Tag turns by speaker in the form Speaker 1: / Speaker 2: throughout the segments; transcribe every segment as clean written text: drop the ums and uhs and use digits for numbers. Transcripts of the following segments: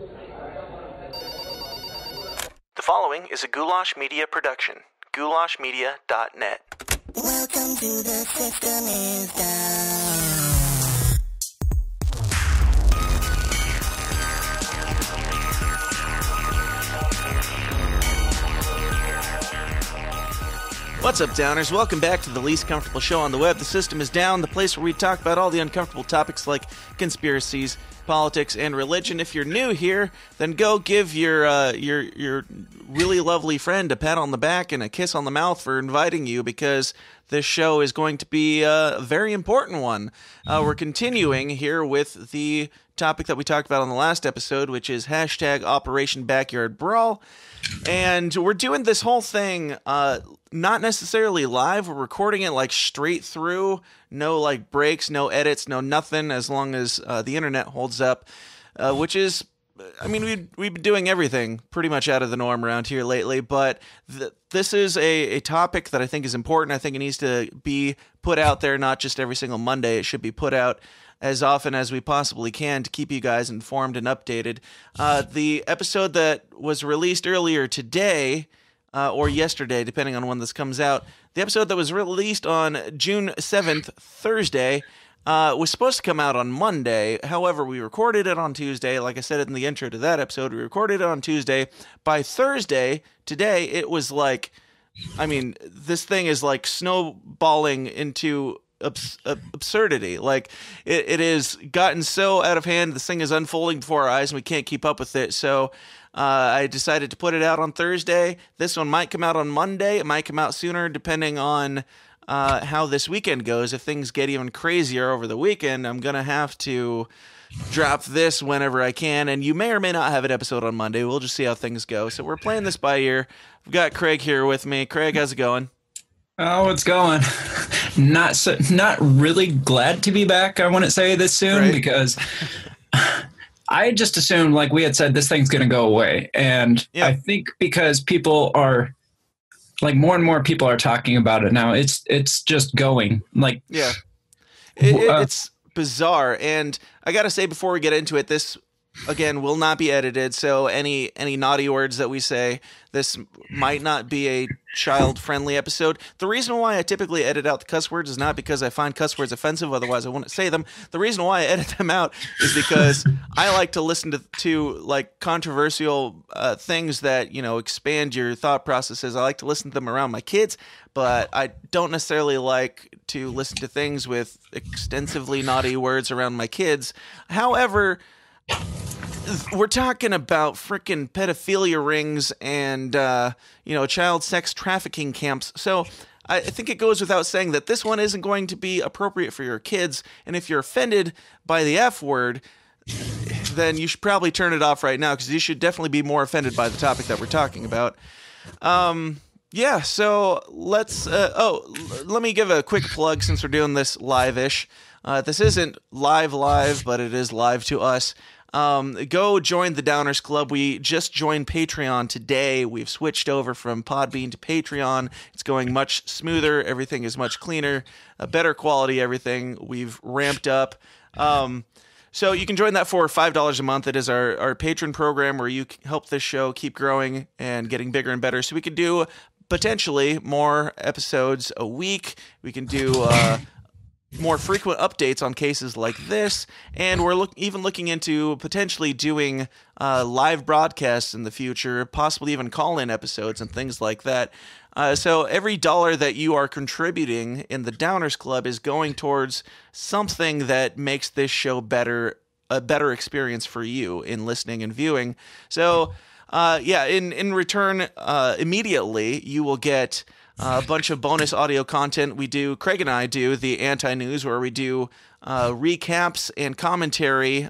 Speaker 1: The following is a Goulash Media production. goulashmedia.net.
Speaker 2: Welcome to the System is Down.
Speaker 1: What's up, Downers? Welcome back to the least comfortable show on the web. The System is Down, the place where we talk about all the uncomfortable topics like conspiracies, politics, and religion. If you're new here, then go give your really lovely friend a pat on the back and a kiss on the mouth for inviting you, because this show is going to be a very important one. We're continuing here with the topic that we talked about on the last episode, which is hashtag Operation Backyard Brawl. And we're doing this whole thing not necessarily live. We're recording it like straight through. No like breaks, no edits, no nothing, as long as the internet holds up, which is, I mean, we've been doing everything pretty much out of the norm around here lately, but this is a topic that I think is important. I think it needs to be put out there, not just every single Monday. It should be put out as often as we possibly can to keep you guys informed and updated. The episode that was released earlier today, or yesterday, depending on when this comes out, the episode that was released on June 7th, Thursday, was supposed to come out on Monday. However, we recorded it on Tuesday. Like I said in the intro to that episode, we recorded it on Tuesday. By Thursday, today, it was like, I mean, this thing is like snowballing into absurdity. Like it has gotten so out of hand. This thing is unfolding before our eyes and we can't keep up with it. So I decided to put it out on Thursday. This one might come out on Monday. It might come out sooner depending on how this weekend goes. If things get even crazier over the weekend, I'm gonna have to drop this whenever I can, and you may or may not have an episode on Monday. We'll just see how things go. So we're playing this by ear. We've got Craig here with me. Craig, how's it going?
Speaker 3: Oh, it's going. Not really glad to be back, I wouldn't say this soon, right? Because I just assumed, like we had said, this thing's going to go away. And yeah. I think because people are, like, more and more people are talking about it now, it's just going. Like,
Speaker 1: yeah. It's bizarre. And I got to say, before we get into it, this, again, will not be edited. So any naughty words that we say, this might not be a child-friendly episode. The reason why I typically edit out the cuss words is not because I find cuss words offensive, otherwise I wouldn't say them. The reason why I edit them out is because I like to listen to like controversial things that, you know, expand your thought processes. I like to listen to them around my kids, but I don't necessarily like to listen to things with extensively naughty words around my kids. However, we're talking about frickin' pedophilia rings and, child sex trafficking camps. So I think it goes without saying that this one isn't going to be appropriate for your kids. And if you're offended by the F word, then you should probably turn it off right now, because you should definitely be more offended by the topic that we're talking about. Yeah, so let's... let me give a quick plug since we're doing this live-ish. This isn't live, but it is live to us. Go join the Downers Club. We just joined Patreon today. We've switched over from Podbean to Patreon. It's going much smoother. Everything is much cleaner, better quality, everything. We've ramped up. So you can join that for $5 a month. It is our patron program where you help this show keep growing and getting bigger and better. So we can do potentially more episodes a week. We can do more frequent updates on cases like this, and we're even looking into potentially doing live broadcasts in the future, possibly even call-in episodes and things like that. So every dollar that you are contributing in the Downers Club is going towards something that makes this show a better experience for you in listening and viewing. So in return, immediately you will get a bunch of bonus audio content. Craig and I do the anti-news, where we do recaps and commentary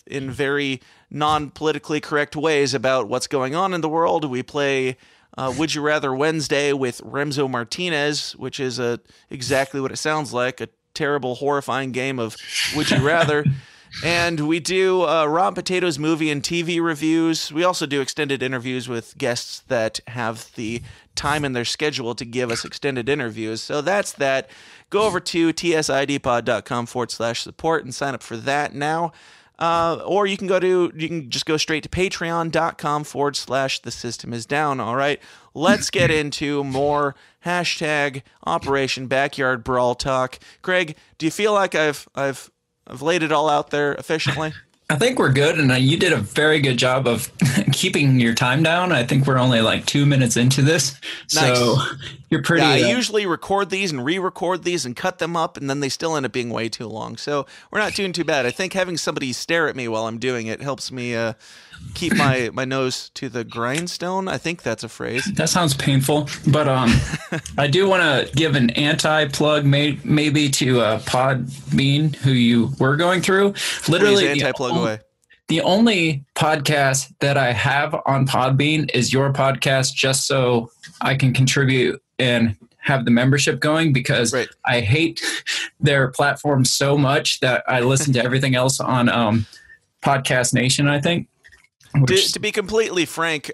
Speaker 1: in very non-politically correct ways about what's going on in the world. We play Would You Rather Wednesday with Remzo Martinez, which is exactly what it sounds like, a terrible, horrifying game of Would You Rather. And we do Raw Potatoes movie and TV reviews. We also do extended interviews with guests that have the time in their schedule to give us extended interviews. So that's that. Go over to tsidpod.com/support and sign up for that now. Or you can just go straight to patreon.com/the system is down. All right, let's get into more hashtag Operation Backyard Brawl talk. Craig, do you feel like I've laid it all out there efficiently?
Speaker 3: I think we're good, and you did a very good job of keeping your time down. I think we're only like 2 minutes into this,
Speaker 1: nice.
Speaker 3: So you're pretty.
Speaker 1: Yeah, I usually record these and re-record these and cut them up, and then they still end up being way too long. So we're not doing too bad. I think having somebody stare at me while I'm doing it helps me keep my nose to the grindstone. I think that's a phrase.
Speaker 3: That sounds painful, but I do want to give an anti-plug maybe to Podbean, who you were going through. Literally,
Speaker 1: please anti-plug away.
Speaker 3: The only podcast that I have on Podbean is your podcast, just so I can contribute and have the membership going, because I hate their platform so much that I listen to everything else on Podcast Nation, I think.
Speaker 1: To be completely frank,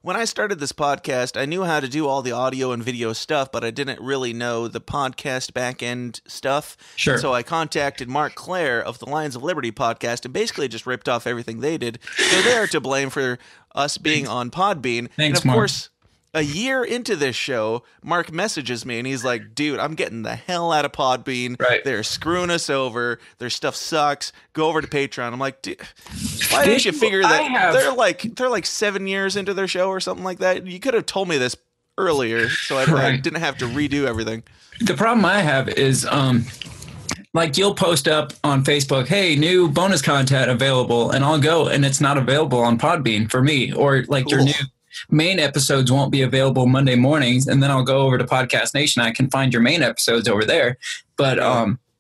Speaker 1: when I started this podcast, I knew how to do all the audio and video stuff, but I didn't really know the podcast back end stuff.
Speaker 3: Sure.
Speaker 1: And so I contacted Mark Clare of the Lions of Liberty podcast and basically just ripped off everything they did. So they are to blame for us being on Podbean.
Speaker 3: Thanks,
Speaker 1: and of
Speaker 3: Mark.
Speaker 1: course, a year into this show, Mark messages me and he's like, dude, I'm getting the hell out of Podbean.
Speaker 3: Right.
Speaker 1: They're screwing us over. Their stuff sucks. Go over to Patreon. I'm like, dude, why didn't you figure that they're like 7 years into their show or something like that? You could have told me this earlier so I didn't have to redo everything.
Speaker 3: The problem I have is like you'll post up on Facebook, hey, new bonus content available, and I'll go and it's not available on Podbean for me, or like your new main episodes won't be available Monday mornings, and then I'll go over to Podcast Nation. I can find your main episodes over there, but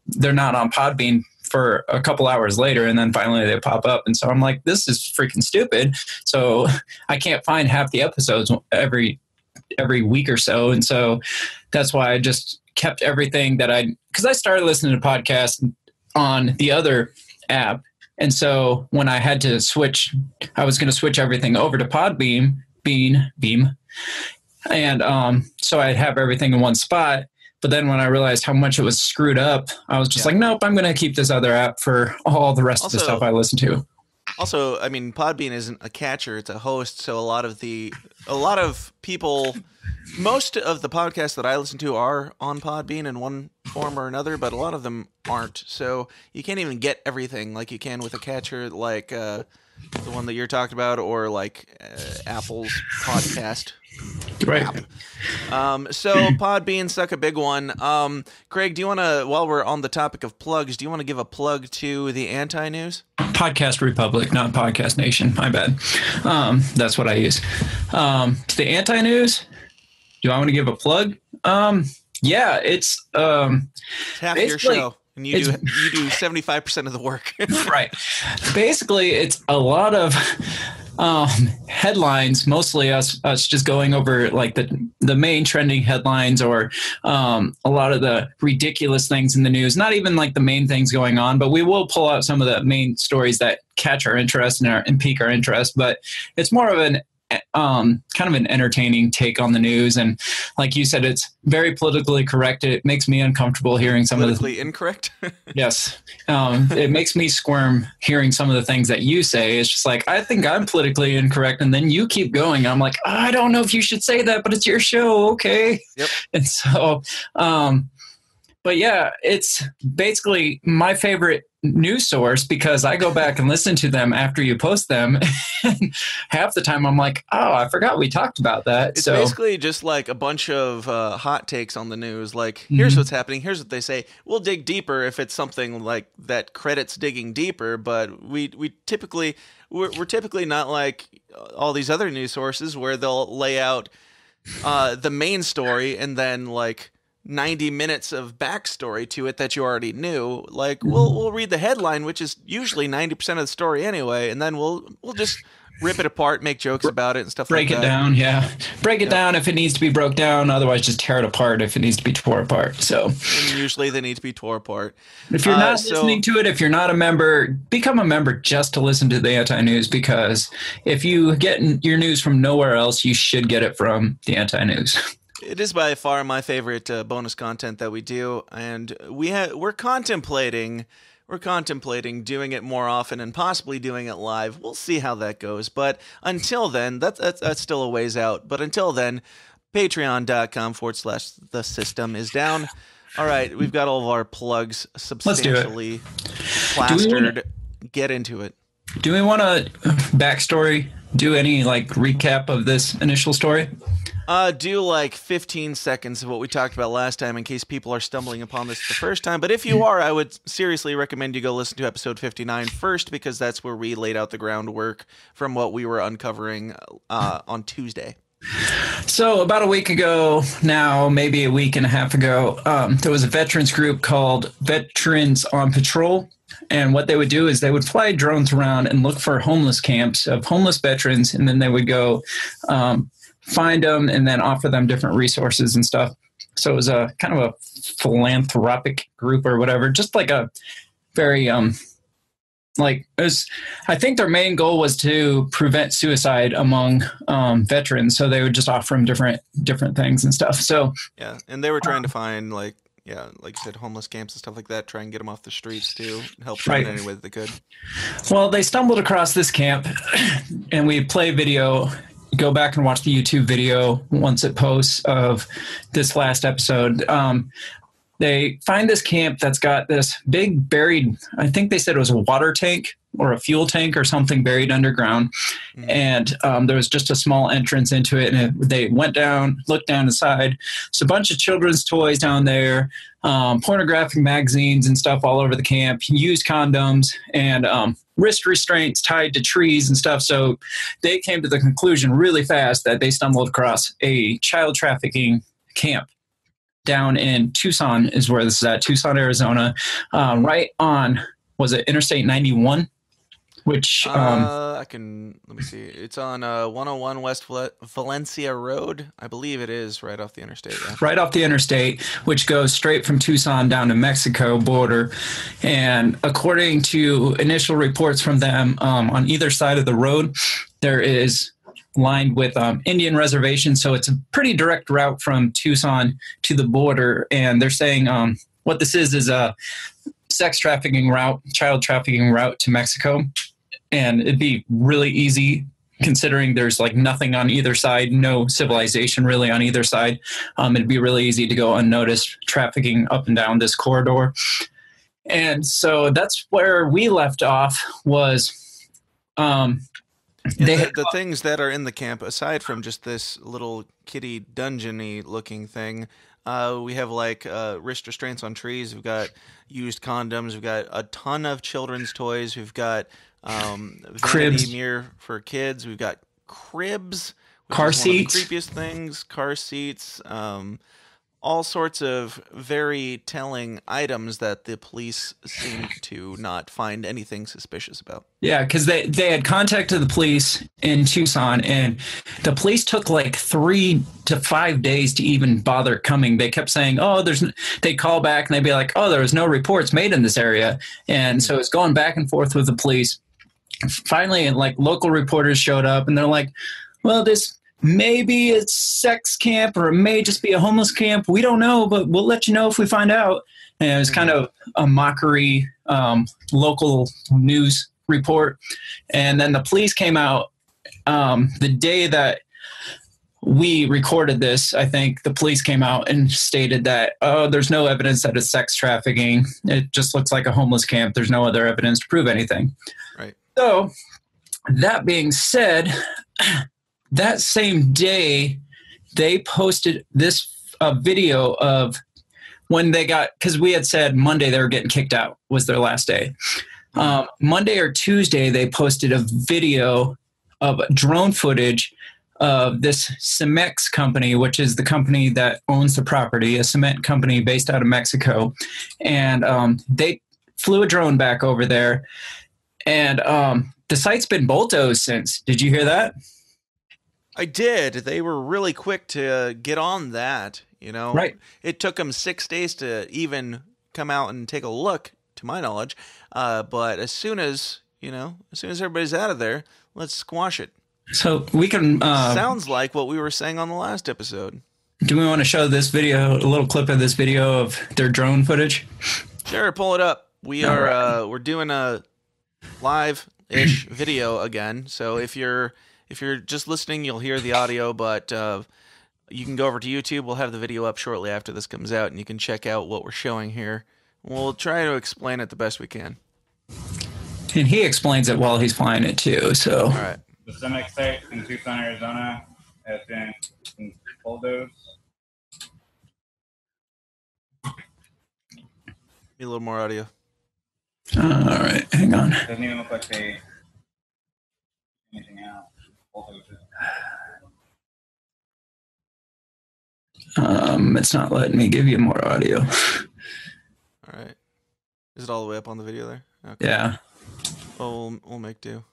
Speaker 3: they're not on Podbean for a couple hours later, and then finally they pop up. And so I'm like, this is freaking stupid. So I can't find half the episodes every week or so, and so that's why I just kept everything that because I started listening to podcasts on the other app, and so when I had to switch, I was going to switch everything over to Podbeam. And so I'd have everything in one spot. But then when I realized how much it was screwed up, I was just like, nope, I'm going to keep this other app for all the rest of the stuff I listen to.
Speaker 1: Also, I mean, Podbean isn't a catcher, it's a host. So a lot of people, most of the podcasts that I listen to are on Podbean in one form or another, but a lot of them aren't. So you can't even get everything like you can with a catcher, like the one that you're talking about, or like Apple's podcast.
Speaker 3: Right.
Speaker 1: So Podbean suck a big one. Craig, do you want to, while we're on the topic of plugs, do you want to give a plug to the anti-news?
Speaker 3: Podcast Republic, not Podcast Nation. My bad. That's what I use. To the anti-news, do I want to give a plug? Yeah, it's
Speaker 1: half your show. And you do 75% of the work.
Speaker 3: Right. Basically, it's a lot of headlines, mostly us just going over like the main trending headlines, or a lot of the ridiculous things in the news. Not even like the main things going on, but we will pull out some of the main stories that catch our interest and pique our interest. But it's more of an kind of an entertaining take on the news, and like you said, it's very politically correct. It makes me uncomfortable hearing some of the
Speaker 1: politically incorrect.
Speaker 3: Yes, it makes me squirm hearing some of the things that you say. It's just like, I think I'm politically incorrect, and then you keep going. I'm like, I don't know if you should say that, but it's your show, okay?
Speaker 1: Yep.
Speaker 3: And so, but yeah, it's basically my favorite news source, because I go back and listen to them after you post them, and half the time I'm like, oh, I forgot we talked about that.
Speaker 1: It's basically just like a bunch of hot takes on the news, like here's what's happening, here's what they say. We'll dig deeper if it's something like that credits digging deeper, but we're typically not like all these other news sources where they'll lay out the main story and then like 90 minutes of backstory to it that you already knew. Like we'll read the headline, which is usually 90% of the story anyway, and then we'll just rip it apart, make jokes about it and stuff like that.
Speaker 3: Break it down, yeah. Break it down if it needs to be broke down. Otherwise, just tear it apart if it needs to be tore apart. So
Speaker 1: and usually they need to be tore apart.
Speaker 3: If you're not listening to it, if you're not a member, become a member just to listen to the anti-news, because if you get your news from nowhere else, you should get it from the anti-news.
Speaker 1: It is by far my favorite bonus content that we do, and we're contemplating we're contemplating doing it more often and possibly doing it live. We'll see how that goes. But until then, that's still a ways out. But until then, patreon.com/the system is down. All right, we've got all of our plugs substantially plastered. Get into it.
Speaker 3: Do we want a backstory? Do any recap of this initial story?
Speaker 1: Do 15 seconds of what we talked about last time in case people are stumbling upon this the first time. But if you are, I would seriously recommend you go listen to episode 59 first, because that's where we laid out the groundwork from what we were uncovering on Tuesday.
Speaker 3: So about a week ago now, maybe a week and a half ago, there was a veterans group called Veterans on Patrol. And what they would do is they would fly drones around and look for homeless camps of homeless veterans. And then they would go find them and then offer them different resources and stuff. So it was a kind of a philanthropic group or whatever, just like a very, I think their main goal was to prevent suicide among veterans. So they would just offer them different things and stuff. So
Speaker 1: yeah, and they were trying to find like you said, homeless camps and stuff like that, try and get them off the streets too, help them in any way that they could. Well,
Speaker 3: they stumbled across this camp and we play video. Go back and watch the YouTube video once it posts of this last episode. They find this camp that's got this big buried, I think they said it was a water tank or a fuel tank or something buried underground. Mm-hmm. And there was just a small entrance into it. And they went down, looked down inside. It's a bunch of children's toys down there, pornographic magazines and stuff all over the camp, used condoms and wrist restraints tied to trees and stuff. So they came to the conclusion really fast that they stumbled across a child trafficking camp down in Tucson is where this is at, Tucson, Arizona, right on, was it Interstate 91? Which
Speaker 1: let me see. It's on 101 West Valencia Road. I believe it is right off the interstate. Yeah.
Speaker 3: Right off the interstate, which goes straight from Tucson down to Mexico border. And according to initial reports from them, on either side of the road, there is lined with Indian reservations. So it's a pretty direct route from Tucson to the border. And they're saying what this is a sex trafficking route, child trafficking route to Mexico. And it'd be really easy considering there's nothing on either side, no civilization really on either side. It'd be really easy to go unnoticed trafficking up and down this corridor. And so that's where we left off was
Speaker 1: the things that are in the camp, aside from just this little kitty dungeon-y looking thing, we have wrist restraints on trees. We've got used condoms. We've got a ton of children's toys. We've got vanity mirror for kids. We've got cribs,
Speaker 3: car seats,
Speaker 1: one of the creepiest things, car seats, all sorts of very telling items that the police seem to not find anything suspicious about.
Speaker 3: Yeah, because they had contacted the police in Tucson, and the police took 3 to 5 days to even bother coming. They kept saying, they'd call back and they'd be like, there was no reports made in this area. And so it's going back and forth with the police. Finally, local reporters showed up and they're like, well, maybe it's sex camp or it may just be a homeless camp. We don't know, but we'll let you know if we find out. And it was kind of a mockery local news report. And then the police came out the day that we recorded this. I think the police came out and stated that, there's no evidence that it's sex trafficking. It just looks like a homeless camp. There's no other evidence to prove anything.
Speaker 1: Right.
Speaker 3: So that being said, that same day, they posted this video of when they got, because we had said Monday they were getting kicked out was their last day. Monday or Tuesday, they posted a video of drone footage of this Cemex company, which is the company that owns the property, a cement company based out of Mexico. And they flew a drone back over there. And the site's been bulldozed since. Did you hear that?
Speaker 1: I did. They were really quick to get on that,
Speaker 3: Right.
Speaker 1: It took them 6 days to even come out and take a look, to my knowledge. But as soon as everybody's out of there, let's squash it.
Speaker 3: So we can...
Speaker 1: sounds like what we were saying on the last episode.
Speaker 3: Do we want to show this video, a little clip of this video of their drone footage?
Speaker 1: Sure, pull it up. we're doing a live-ish video again. So if you're just listening, you'll hear the audio, but you can go over to YouTube. We'll have the video up shortly after this comes out, and you can check out what we're showing here. We'll try to explain it the best we can.
Speaker 3: And he explains it while he's flying it too. So,
Speaker 1: all right.
Speaker 4: The Cemex site in Tucson, Arizona, has been bulldozed.
Speaker 1: Need a little more audio.
Speaker 3: All right, hang on.
Speaker 4: Doesn't even look like they anything out.
Speaker 3: It's not letting me give you more audio.
Speaker 1: All right. Is it all the way up on the video there? Okay.
Speaker 3: Yeah.
Speaker 1: Well, we'll make do.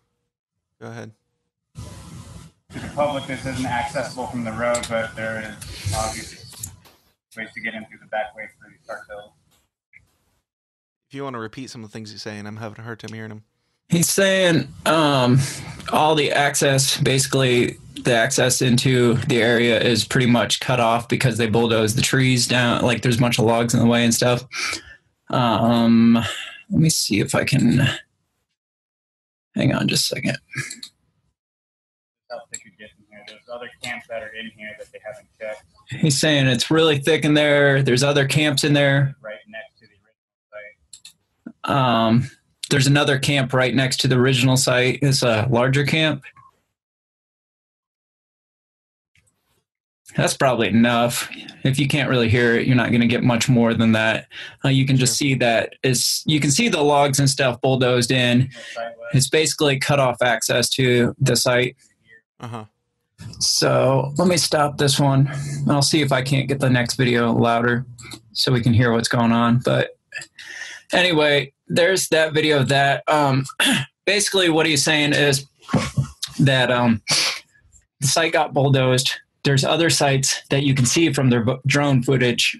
Speaker 1: Go ahead.
Speaker 4: To the public, this isn't accessible from the road, but there is obvious ways to get in through the back way through these cartels.
Speaker 1: If you want to repeat some of the things he's saying, I'm having a hard time hearing him.
Speaker 3: He's saying all the access, basically the access into the area is pretty much cut off because they bulldozed the trees down. Like there's a bunch of logs in the way and stuff. Let me see if I can. Hang on just a second.
Speaker 4: How thick it gets in here. There's other camps that are in here that they haven't checked.
Speaker 3: He's saying it's really thick in there. There's other camps in there.
Speaker 4: Right next to the original site.
Speaker 3: There's another camp right next to the original site. It's a larger camp. That's probably enough. If you can't really hear it, you're not going to get much more than that. You can just see that you can see the logs and stuff bulldozed in. It's basically cut off access to the site.
Speaker 1: Uh-huh.
Speaker 3: So let me stop this one. I'll see if I can't get the next video louder so we can hear what's going on. But anyway, there's that video of that. Basically what he's saying is that the site got bulldozed. There's other sites that you can see from their drone footage,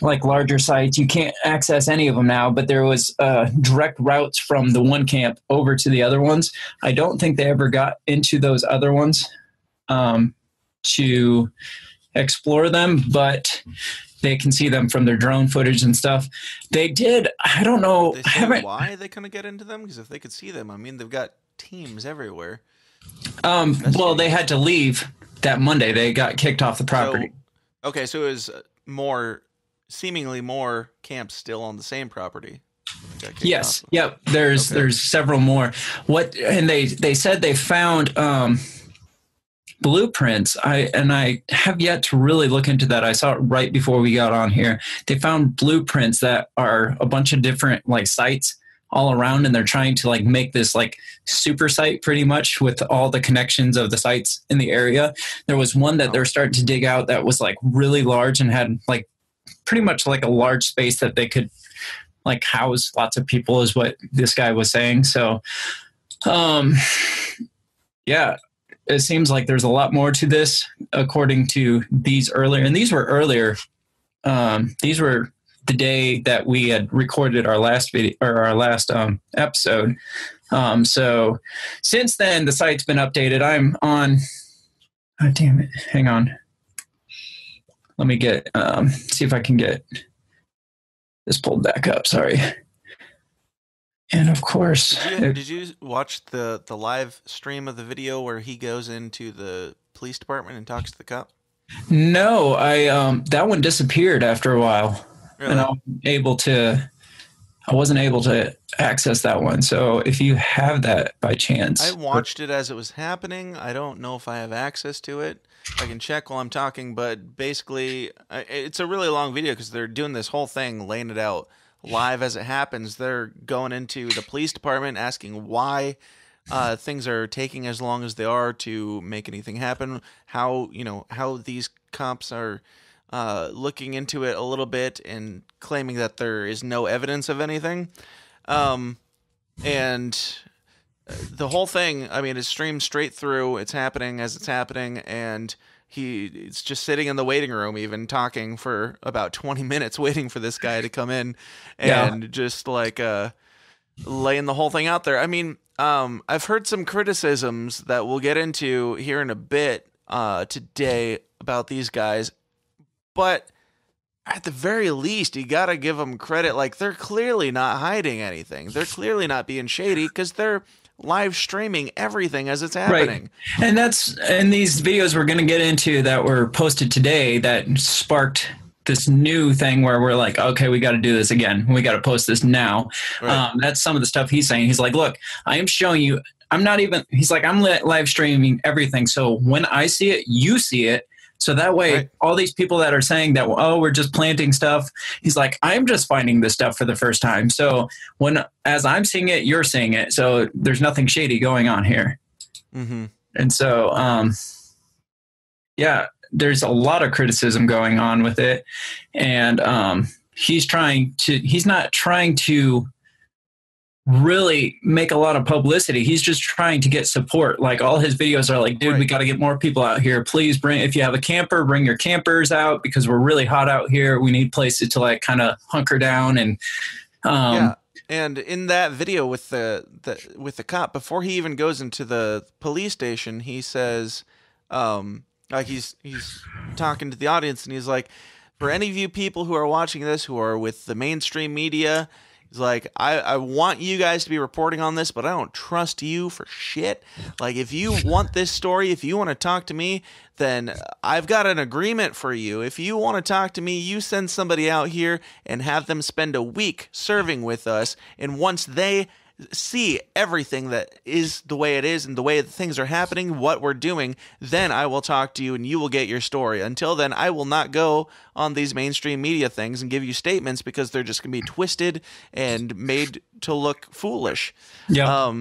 Speaker 3: like larger sites. You can't access any of them now, but there was direct routes from the one camp over to the other ones. I don't think they ever got into those other ones to explore them, but they can see them from their drone footage and stuff. They did. I don't know.
Speaker 1: They say why they couldn't get into them? Because if they could see them, I mean, they've got teams everywhere.
Speaker 3: Well, they had to leave that Monday. They got kicked off the property.
Speaker 1: So it was seemingly more camps still on the same property.
Speaker 3: Yes. Yep. There's several more. And they said they found blueprints. I have yet to really look into that. I saw it right before we got on here. They found blueprints that are a bunch of different like sites all around, and they're trying to like make this like super site pretty much with all the connections of the sites in the area. There was one that they're starting to dig out that was like really large and had like pretty much like a large space that they could like house lots of people is what this guy was saying. So yeah, it seems like there's a lot more to this according to these earlier, and these were earlier. These were the day that we had recorded our last video or our last episode. So since then, the site's been updated. I'm on. Oh, damn it! Hang on. Let me get see if I can get this pulled back up. Sorry. And of course,
Speaker 1: did you watch the live stream of the video where he goes into the police department and talks to the cop?
Speaker 3: No, that one disappeared after a while. Really? And I wasn't able to access that one. So if you have that by chance.
Speaker 1: I watched it as it was happening. I don't know if I have access to it. I can check while I'm talking, but basically it's a really long video because they're doing this whole thing, laying it out live as it happens. They're going into the police department asking why things are taking as long as they are to make anything happen, how these cops are looking into it a little bit and claiming that there is no evidence of anything. And the whole thing, I mean, it's streamed straight through. It's happening as it's happening. And he's just sitting in the waiting room, even talking for about 20 minutes, waiting for this guy to come in and just like laying the whole thing out there. I mean, I've heard some criticisms that we'll get into here in a bit today about these guys. But at the very least, you got to give them credit. Like, they're clearly not hiding anything. They're clearly not being shady because they're live streaming everything as it's happening.
Speaker 3: Right. And these videos we're going to get into that were posted today that sparked this new thing where we're like, okay, we got to do this again. We got to post this now. Right. That's some of the stuff he's saying. He's like, look, I am showing you. He's like, I'm live streaming everything. So when I see it, you see it. So that way, all these people that are saying that, oh, we're just planting stuff, he's like, I'm just finding this stuff for the first time. So as I'm seeing it, you're seeing it. So there's nothing shady going on here. Mm-hmm. And so, yeah, there's a lot of criticism going on with it. And he's not trying to really make a lot of publicity. He's just trying to get support. Like, all his videos are like, dude, we got to get more people out here. Please if you have a camper, bring your campers out because we're really hot out here. We need places to like kind of hunker down. And
Speaker 1: yeah. And in that video with the cop, before he even goes into the police station, he says, like he's talking to the audience, and he's like, for any of you people who are watching this who are with the mainstream media, he's like, I want you guys to be reporting on this, but I don't trust you for shit. Like, if you want this story, if you want to talk to me, then I've got an agreement for you. If you want to talk to me, you send somebody out here and have them spend a week serving with us. And once they see everything that is the way it is and the way that things are happening, what we're doing, then I will talk to you and you will get your story. Until then, I will not go on these mainstream media things and give you statements because they're just going to be twisted and made to look foolish. Yeah.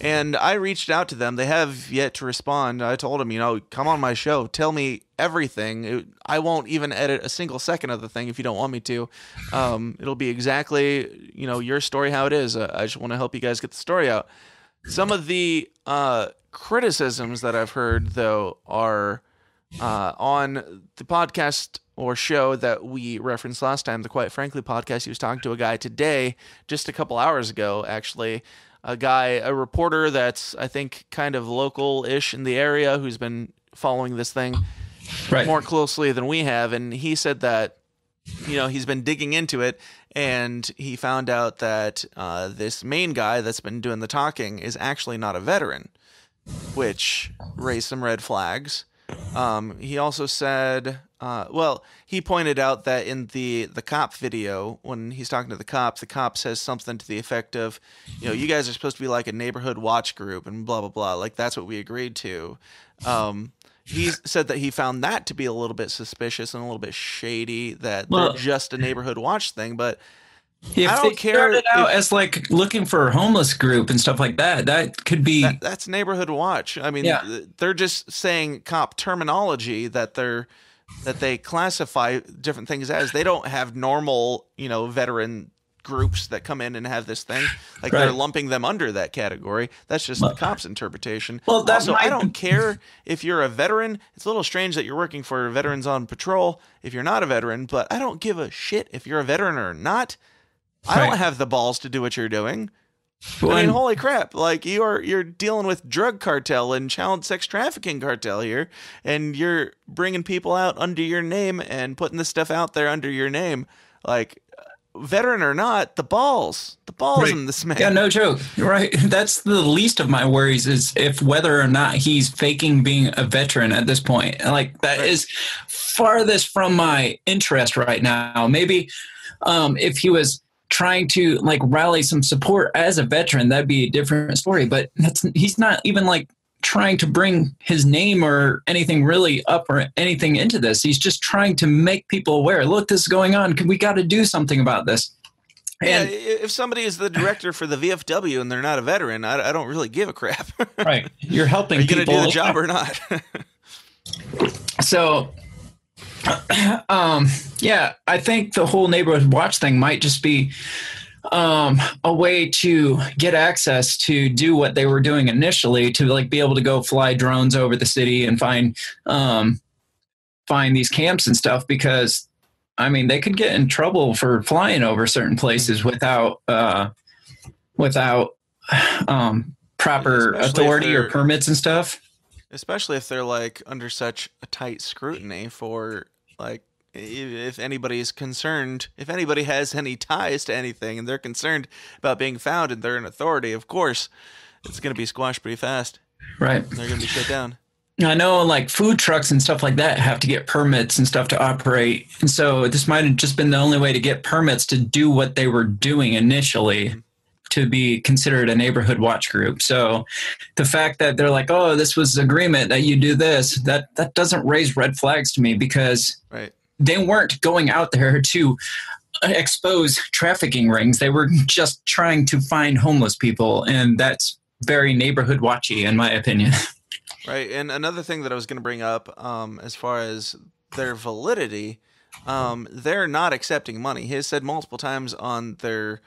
Speaker 1: And I reached out to them. They have yet to respond. I told them, come on my show. Tell me everything. I won't even edit a single second of the thing if you don't want me to. It'll be exactly, your story how it is. I just want to help you guys get the story out. Some of the criticisms that I've heard, though, are on the podcast or show that we referenced last time, the Quite Frankly podcast. He was talking to a guy today, just a couple hours ago, actually. A reporter that's, I think, kind of local-ish in the area who's been following this thing more closely than we have. And he said that, he's been digging into it, and he found out that this main guy that's been doing the talking is actually not a veteran, which raised some red flags. He also said, he pointed out that in the cop video, when he's talking to the cop says something to the effect of, you guys are supposed to be like a neighborhood watch group and blah, blah, blah. Like, that's what we agreed to. He said that he found that to be a little bit suspicious and a little bit shady, that they're just a neighborhood watch thing. But I don't care.
Speaker 3: Started out as like looking for a homeless group and stuff like that. That could be
Speaker 1: that's neighborhood watch. I mean, they're just saying cop terminology that they classify different things as. They don't have normal, veteran groups that come in and have this thing. Like, they're lumping them under that category. That's just the cop's interpretation. Well, I don't care if you're a veteran. It's a little strange that you're working for Veterans on Patrol if you're not a veteran, but I don't give a shit if you're a veteran or not. I don't have the balls to do what you're doing. I mean, holy crap. Like, you're dealing with drug cartel and child sex trafficking cartel here, and you're bringing people out under your name and putting this stuff out there under your name. Like, veteran or not, the balls in this man.
Speaker 3: Yeah, no joke. Right. That's the least of my worries, is if whether or not he's faking being a veteran at this point. Like, that is farthest from my interest right now. Maybe if he was trying to like rally some support as a veteran, that'd be a different story. But he's not even like trying to bring his name or anything really up or anything into this. He's just trying to make people aware. Look, this is going on. We got to do something about this. And
Speaker 1: if somebody is the director for the VFW and they're not a veteran, I don't really give a crap.
Speaker 3: Right. You're helping people.
Speaker 1: Are you going to do the job or not?
Speaker 3: So, I think the whole neighborhood watch thing might just be a way to get access to do what they were doing initially, to like be able to go fly drones over the city and find these camps and stuff, because I mean, they could get in trouble for flying over certain places without proper authority or permits and stuff.
Speaker 1: Especially if they're like under such a tight scrutiny for like if anybody's concerned, if anybody has any ties to anything and they're concerned about being found and they're in authority, of course, it's going to be squashed pretty fast.
Speaker 3: Right.
Speaker 1: They're going to be shut down.
Speaker 3: I know, like, food trucks and stuff like that have to get permits and stuff to operate. And so this might have just been the only way to get permits to do what they were doing initially to be considered a neighborhood watch group. So the fact that they're like, oh, this was agreement that you do this, that doesn't raise red flags to me, because they weren't going out there to expose trafficking rings. They were just trying to find homeless people. And that's very neighborhood watchy, in my opinion.
Speaker 1: Right. And another thing that I was going to bring up, as far as their validity, they're not accepting money. He has said multiple times on their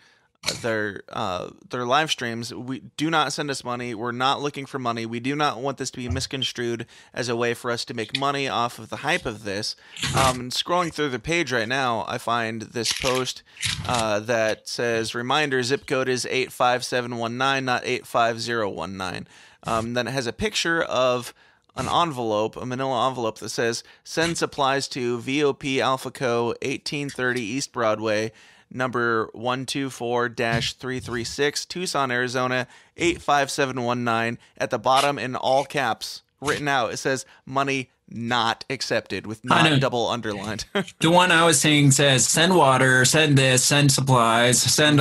Speaker 1: live streams, we do not send us money. We're not looking for money. We do not want this to be misconstrued as a way for us to make money off of the hype of this. And scrolling through the page right now, I find this post that says, reminder, zip code is 85719, not 85019. Then it has a picture of an envelope, a manila envelope that says, send supplies to VOP Alpha Co. 1830 East Broadway, number 124-336, Tucson, Arizona, 85719. At the bottom, in all caps, written out, it says, money not accepted, with not double underlined.
Speaker 3: The one I was saying says, send water, send this, send supplies, send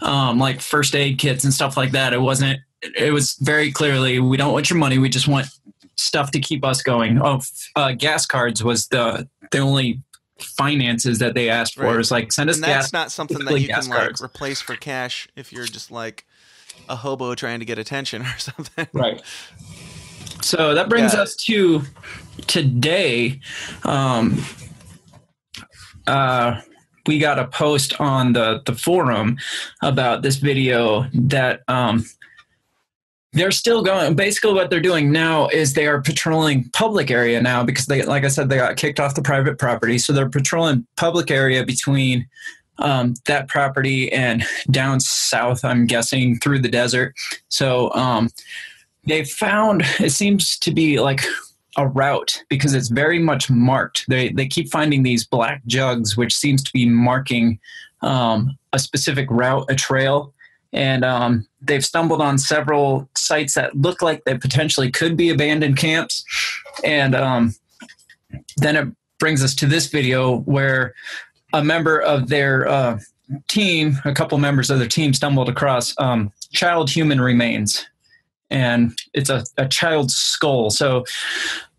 Speaker 3: like first aid kits and stuff like that. It was very clearly, we don't want your money, we just want stuff to keep us going. Gas cards was the only finances that they asked for. It was like, send us gas.
Speaker 1: And that's not something that you can like replace for cash if you're just like a hobo trying to get attention or something.
Speaker 3: Right. So that brings us to today. We got a post on the forum about this video that they're still going. Basically, what they're doing now is they are patrolling public area now, because they, like I said, they got kicked off the private property. So they're patrolling public area between that property and down south, I'm guessing, through the desert. So they found, it seems to be like a route, because it's very much marked. They keep finding these black jugs, which seems to be marking a specific route, a trail. And they've stumbled on several sites that look like they potentially could be abandoned camps. And then it brings us to this video where a member of their team, a couple members of their team, stumbled across child human remains. And it's a child's skull. So,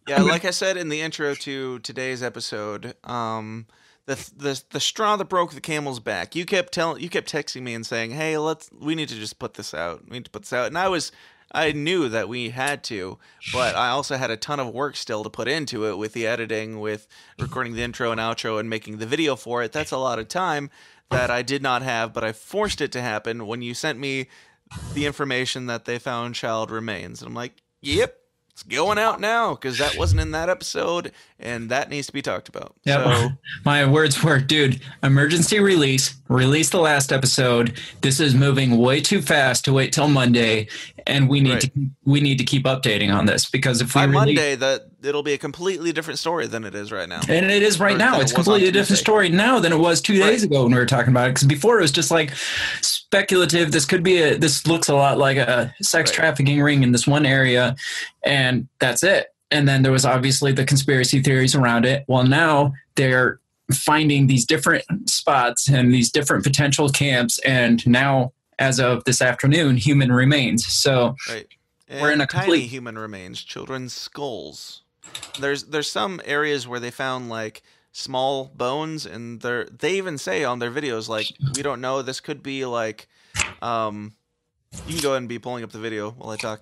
Speaker 1: yeah, like I said in the intro to today's episode, the straw that broke the camel's back. You kept texting me and saying, "Hey, we need to just put this out. We need to put this out." And I knew that we had to, but I also had a ton of work still to put into it, with the editing, with recording the intro and outro and making the video for it. That's a lot of time that I did not have, but I forced it to happen when you sent me the information that they found child remains. And I'm like, yep. It's going out now, because that wasn't in that episode, and that needs to be talked about.
Speaker 3: Yep. So, my words were, dude, emergency release the last episode. This is moving way too fast to wait till Monday, and we need to keep updating on this, because if
Speaker 1: by Monday, it'll be a completely different story than it is right now.
Speaker 3: And it is right now. It's a completely different story now than it was 2 days ago when we were talking about it. Because before it was just like speculative. This looks a lot like a sex trafficking ring in this one area, and that's it. And then there was obviously the conspiracy theories around it. Well, now they're finding these different spots and these different potential camps, and now, as of this afternoon, human remains. So we're in a
Speaker 1: tiny human remains, children's skulls. There's some areas where they found like small bones, and they even say on their videos, like, we don't know, this could be like you can go ahead and be pulling up the video while I talk.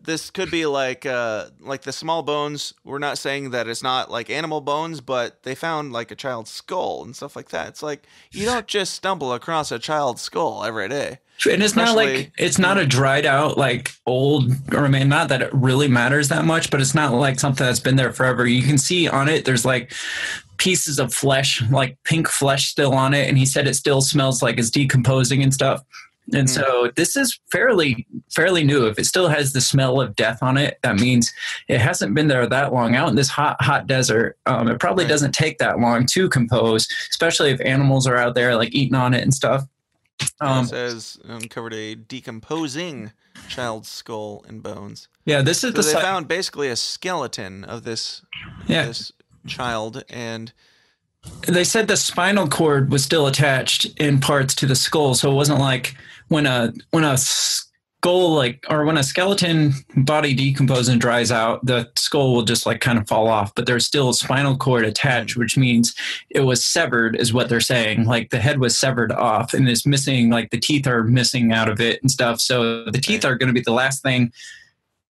Speaker 1: This could be like the small bones. We're not saying that it's not like animal bones, but they found like a child's skull and stuff like that. It's like, you don't just stumble across a child's skull every day.
Speaker 3: And it's not like, it's not a dried out, like old, or I mean, not that it really matters that much, but it's not like something that's been there forever. You can see on it, there's like pieces of flesh, like pink flesh still on it. And he said it still smells like it's decomposing and stuff. And so this is fairly fairly new. If it still has the smell of death on it, that means it hasn't been there that long. Out in this hot desert, it probably doesn't take that long to compose, especially if animals are out there like eating on it and stuff.
Speaker 1: It says uncovered a decomposing child's skull and bones.
Speaker 3: Yeah, this is
Speaker 1: so they found basically a skeleton of this child, and
Speaker 3: they said the spinal cord was still attached in parts to the skull, so it wasn't like when a skull when a skeleton body decomposes and dries out, the skull will just like kind of fall off, but there's still a spinal cord attached, which means it was severed, is what they're saying. Like the head was severed off and it's missing, like the teeth are missing out of it and stuff. So the teeth are going to be the last thing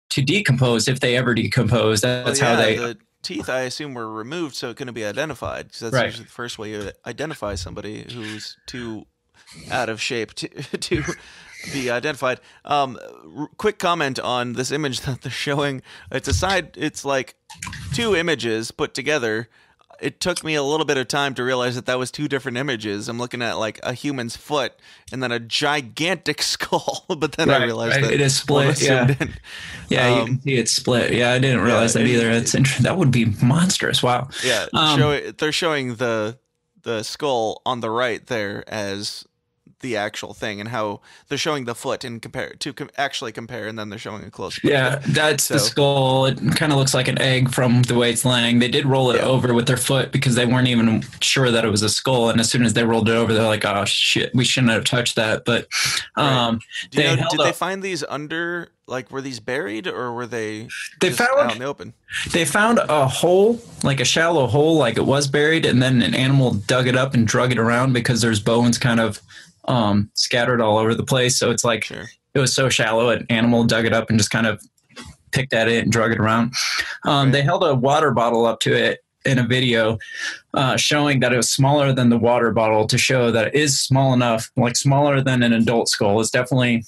Speaker 3: to decompose if they ever decompose. That's how they.
Speaker 1: The teeth, I assume, were removed so it couldn't be identified, because that's usually the first way you identify somebody who's too out of shape to be identified. Quick comment on this image that they're showing. It's like two images put together. It took me a little bit of time to realize that was two different images. I'm looking at like a human's foot and then a gigantic skull, but then I realized that
Speaker 3: it is split. Yeah, you can see it's split. Yeah, I didn't realize that either. It's interesting. That would be monstrous. Wow.
Speaker 1: Yeah, they're showing the skull on the right there as the actual thing, and how they're showing the foot and compare, and then they're showing a close.
Speaker 3: Yeah, that's the skull. It kind of looks like an egg from the way it's laying. They did roll it over with their foot because they weren't even sure that it was a skull, and as soon as they rolled it over, they're like, "Oh shit, we shouldn't have touched that." But
Speaker 1: did they find these under? Like, were these buried, or were they found out in the open?
Speaker 3: They found a hole, like a shallow hole, like it was buried, and then an animal dug it up and drug it around because there's bones kind of scattered all over the place. So it's like it was so shallow, an animal dug it up and just kind of picked at it and drug it around. They held a water bottle up to it in a video showing that it was smaller than the water bottle, to show that it is small enough, like smaller than an adult skull. It's definitely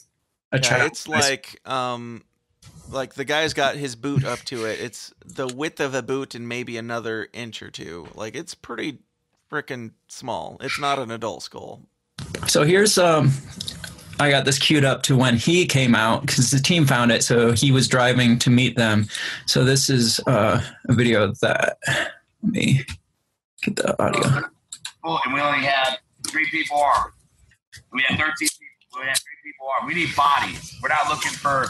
Speaker 3: a child.
Speaker 1: It's like the guy's got his boot up to it. It's the width of a boot and maybe another inch or two. Like, it's pretty freaking small. It's not an adult skull.
Speaker 3: So here's I got this queued up to when he came out, because the team found it, so he was driving to meet them. So this is a video of that. Let me get the audio.
Speaker 5: Oh, and we only had 3 people armed. We had 13 people. We had 3 people armed. We need bodies. We're not looking for.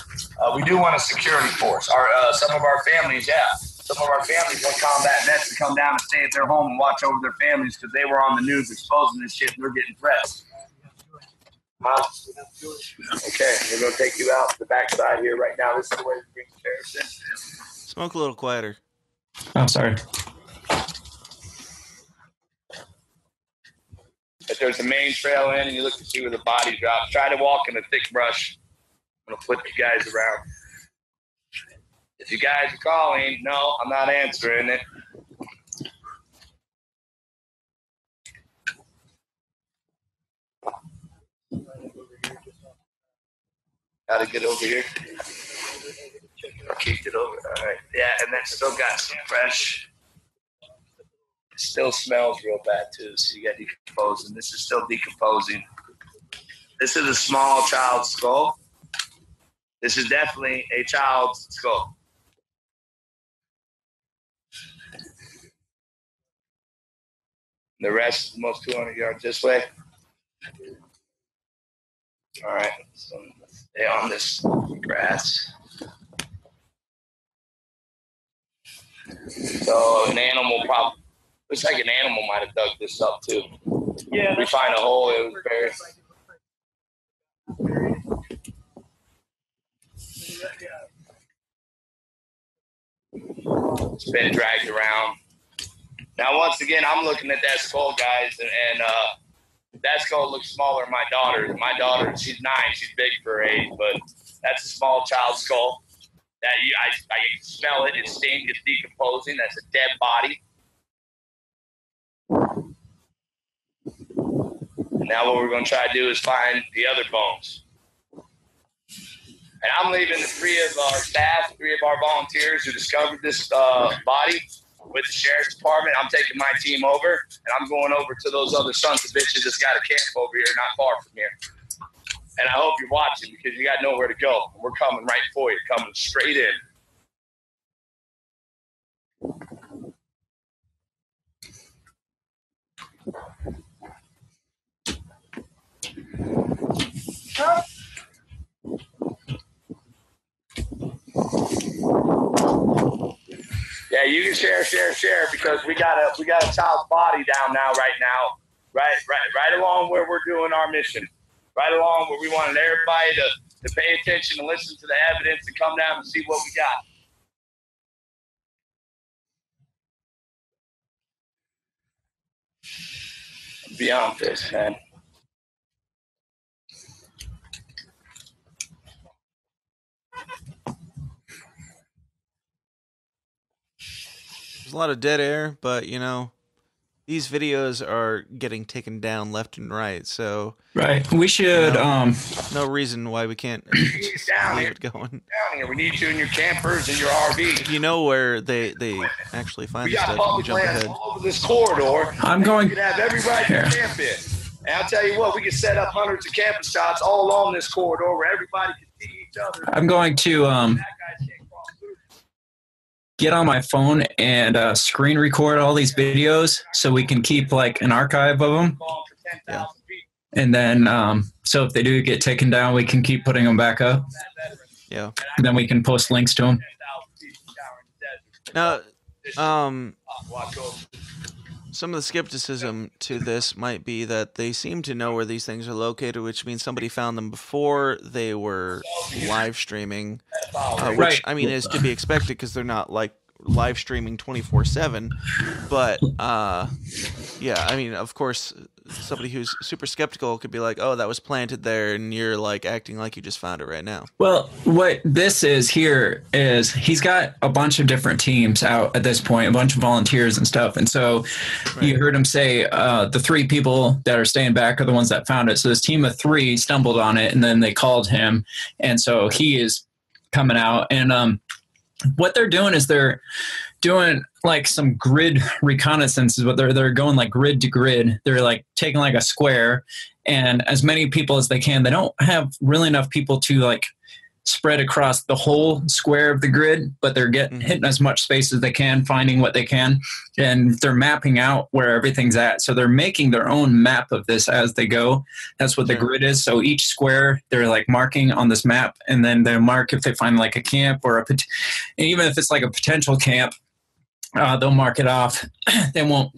Speaker 5: We do want a security force. Some of our families, some of our families want combat vets to come down and stay at their home and watch over their families because they were on the news exposing this shit and they're getting threats. Okay, we're going to take you out to the backside here right now. This is the way to bring the terrorists in.
Speaker 1: Smoke a little quieter.
Speaker 3: Oh, sorry.
Speaker 5: If there's a main trail in and you look to see where the body drops, try to walk in a thick brush. I'm going to flip you guys around. If you guys are calling, no, I'm not answering it. Got to get over here. I kicked it over. All right. Yeah, and that still got some fresh. It still smells real bad, too, so you got decomposing. This is still decomposing. This is a small child's skull. This is definitely a child's skull. The rest, almost 200 yards this way. All right, so stay on this grass. So an animal probably, looks like an animal might have dug this up too. Yeah. We find a hole, it was buried. It's been dragged around. Now, once again, I'm looking at that skull, guys, and that skull looks smaller than my daughter. My daughter, she's 9, she's big for her age, but that's a small child's skull. That I can smell it. It stinks. It's decomposing. That's a dead body. And now what we're going to try to do is find the other bones. And I'm leaving the 3 of our staff, 3 of our volunteers who discovered this body with the sheriff's department. I'm taking my team over, and I'm going over to those other sons of bitches that's got a camp over here not far from here. And I hope you're watching because you got nowhere to go. We're coming right for you, coming straight in. Yeah, you can share because we got a child's body down now, right along where we're doing our mission, right along where we wanted everybody to pay attention and listen to the evidence and come down and see what we got. Beyond this, man.
Speaker 1: There's a lot of dead air, but you know, these videos are getting taken down left and right. So
Speaker 3: right, we should.
Speaker 1: No reason why we can't just leave it going.
Speaker 5: Down here, we need you in your campers and your RV.
Speaker 1: If you know where they actually find
Speaker 5: We
Speaker 1: the
Speaker 5: got
Speaker 1: stuff, you
Speaker 5: public
Speaker 1: can jump
Speaker 5: lands
Speaker 1: ahead.
Speaker 5: all over this corridor.
Speaker 3: I'm going.
Speaker 5: We could have everybody
Speaker 3: Here.
Speaker 5: camp in. And I'll tell you what, we could set up hundreds of camping spots all along this corridor where everybody can see each other.
Speaker 3: I'm going to
Speaker 5: Bad guys can't cross through.
Speaker 3: get on my phone and screen record all these videos so we can keep like an archive of them.
Speaker 5: Going for 10,000 feet.
Speaker 3: And then, so if they do get taken down, we can keep putting them back up.
Speaker 1: Yeah.
Speaker 3: And then we can post links to them.
Speaker 5: 10,000 feet down in the desert.
Speaker 1: Now,
Speaker 5: Watch over.
Speaker 1: some of the skepticism to this might be that they seem to know where these things are located, which means somebody found them before they were live streaming, which
Speaker 3: Right.
Speaker 1: I mean is to be expected because they're not like live streaming 24/7. But yeah, I mean, of course, somebody who's super skeptical could be like, "Oh, that was planted there," and you're like acting like you just found it right now.
Speaker 3: Well, what this is here is he's got a bunch of different teams out at this point, a bunch of volunteers and stuff. And so you heard him say the three people that are staying back are the ones that found it. So this team of three stumbled on it, and then they called him. And so he is coming out. And what they're doing is they're doing like some grid reconnaissances, but they're going like grid to grid. They're like taking like a square and as many people as they can. They don't have really enough people to like spread across the whole square of the grid, but they're hitting as much space as they can, finding what they can, and they're mapping out where everything's at. So they're making their own map of this as they go. That's what the grid is. So each square they're like marking on this map, and then they mark if they find like a camp or and even if it's like a potential camp, they'll mark it off. They won't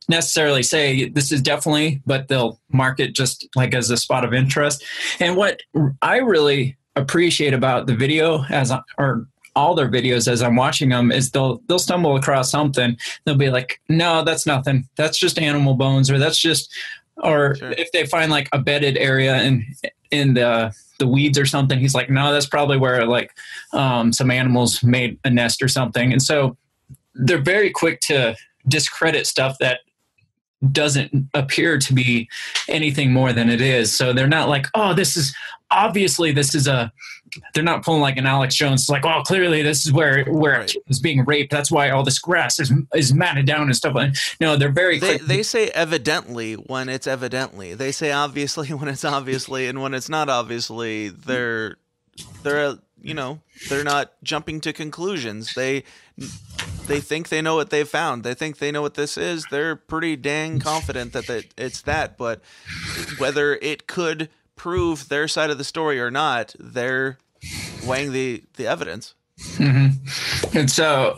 Speaker 3: necessarily say this is definitely, but they'll mark it just like as a spot of interest. And what I really appreciate about the video or all their videos as I'm watching them is they'll stumble across something. They'll be like, no, that's nothing. That's just animal bones, or that's just, or if they find like a bedded area in the weeds or something, he's like, no, that's probably where like some animals made a nest or something. And so they're very quick to discredit stuff that doesn't appear to be anything more than it is. So they're not like, oh, they're not pulling like an Alex Jones. It's like, oh, clearly this is where a kid is being raped. That's why all this grass is matted down and stuff. No, they're very quick.
Speaker 1: They say evidently when it's evidently. They say obviously when it's obviously, and when it's not obviously, they're not jumping to conclusions. They think they know what they've found. They think they know what this is. They're pretty dang confident that it's that. But whether it could prove their side of the story or not, they're weighing the evidence.
Speaker 3: Mm-hmm. And so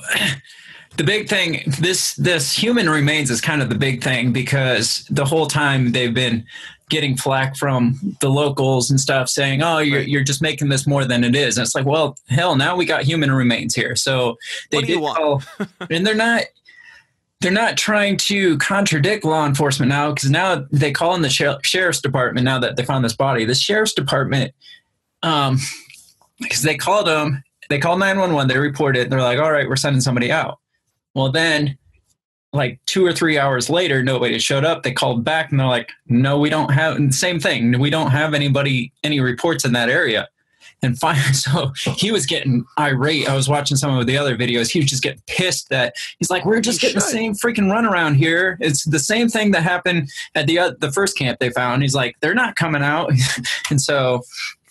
Speaker 3: the big thing, this human remains is kind of the big thing, because the whole time they've been getting flack from the locals and stuff saying, oh, you're just making this more than it is. And it's like, well, hell, now we got human remains here. So they did call, and they're not trying to contradict law enforcement now, because now they call in the sheriff's department now that they found this body. The sheriff's department, because they called 911, they reported, they're like, all right, we're sending somebody out. Well, then like 2 or 3 hours later, nobody showed up. They called back and they're like, no, we don't have, and same thing. We don't have any reports in that area. And finally, so he was getting irate. I was watching some of the other videos. He was just getting pissed that he's like, we're just getting the same freaking runaround here. It's the same thing that happened at the first camp they found. He's like, they're not coming out. And so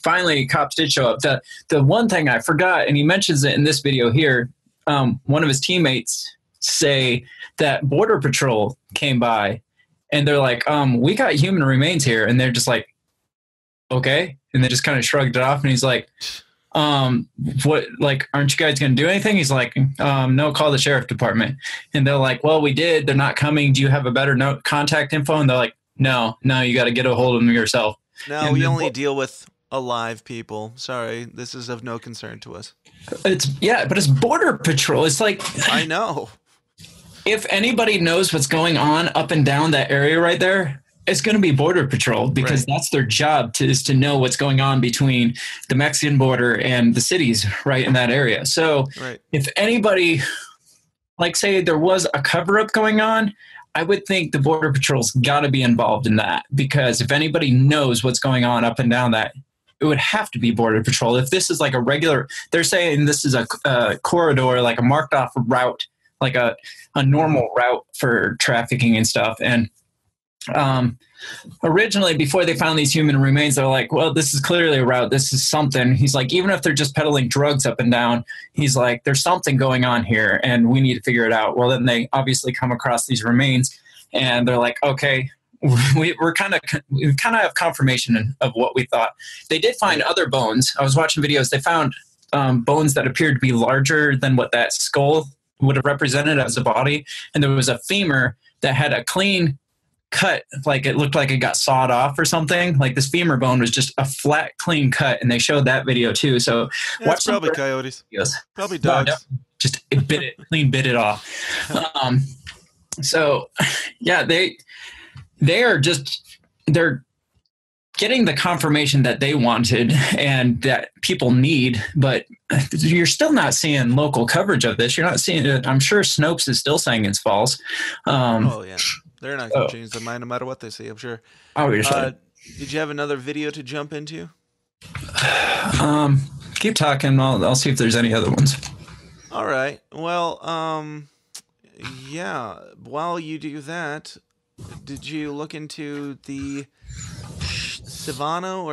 Speaker 3: finally, cops did show up. The one thing I forgot, and he mentions it in this video here, one of his teammates say that Border Patrol came by, and they're like, we got human remains here. And they're just like, okay. And they just kind of shrugged it off. And he's like, what, like, aren't you guys going to do anything? He's like, no, call the sheriff department. And they're like, well, we did. They're not coming. Do you have a better contact info? And they're like, no, you got to get a hold of them yourself.
Speaker 1: No, we only deal with alive people. Sorry, this is of no concern to us.
Speaker 3: But it's Border Patrol. It's like,
Speaker 1: I know.
Speaker 3: If anybody knows what's going on up and down that area right there, it's going to be Border Patrol, because that's their job is to know what's going on between the Mexican border and the cities right in that area. So if anybody, like, say there was a cover-up going on, I would think the Border Patrol's got to be involved in that, because if anybody knows what's going on up and down that, it would have to be Border Patrol. If this is like a regular, they're saying this is a corridor, like a marked off route, like a normal route for trafficking and stuff. And originally, before they found these human remains, they're like, well, this is clearly a route. This is something. He's like, even if they're just peddling drugs up and down, he's like, there's something going on here and we need to figure it out. Well, then they obviously come across these remains and they're like, okay, we kind of have confirmation of what we thought. They did find other bones. I was watching videos. They found bones that appeared to be larger than what that skull would have represented as a body. And there was a femur that had a clean cut, like it looked like it got sawed off or something. Like this femur bone was just a flat, clean cut, and they showed that video too. So
Speaker 1: watch probably coyotes, probably dogs.
Speaker 3: No, just bit it off. So yeah, they're getting the confirmation that they wanted and that people need, but you're still not seeing local coverage of this. You're not seeing it. I'm sure Snopes is still saying it's false.
Speaker 1: Oh yeah. They're not going to change their mind no matter what they say, I'm sure.
Speaker 3: Obviously.
Speaker 1: Did you have another video to jump into?
Speaker 3: Keep talking. I'll see if there's any other ones.
Speaker 1: All right. Well, yeah. While you do that, did you look into the Savano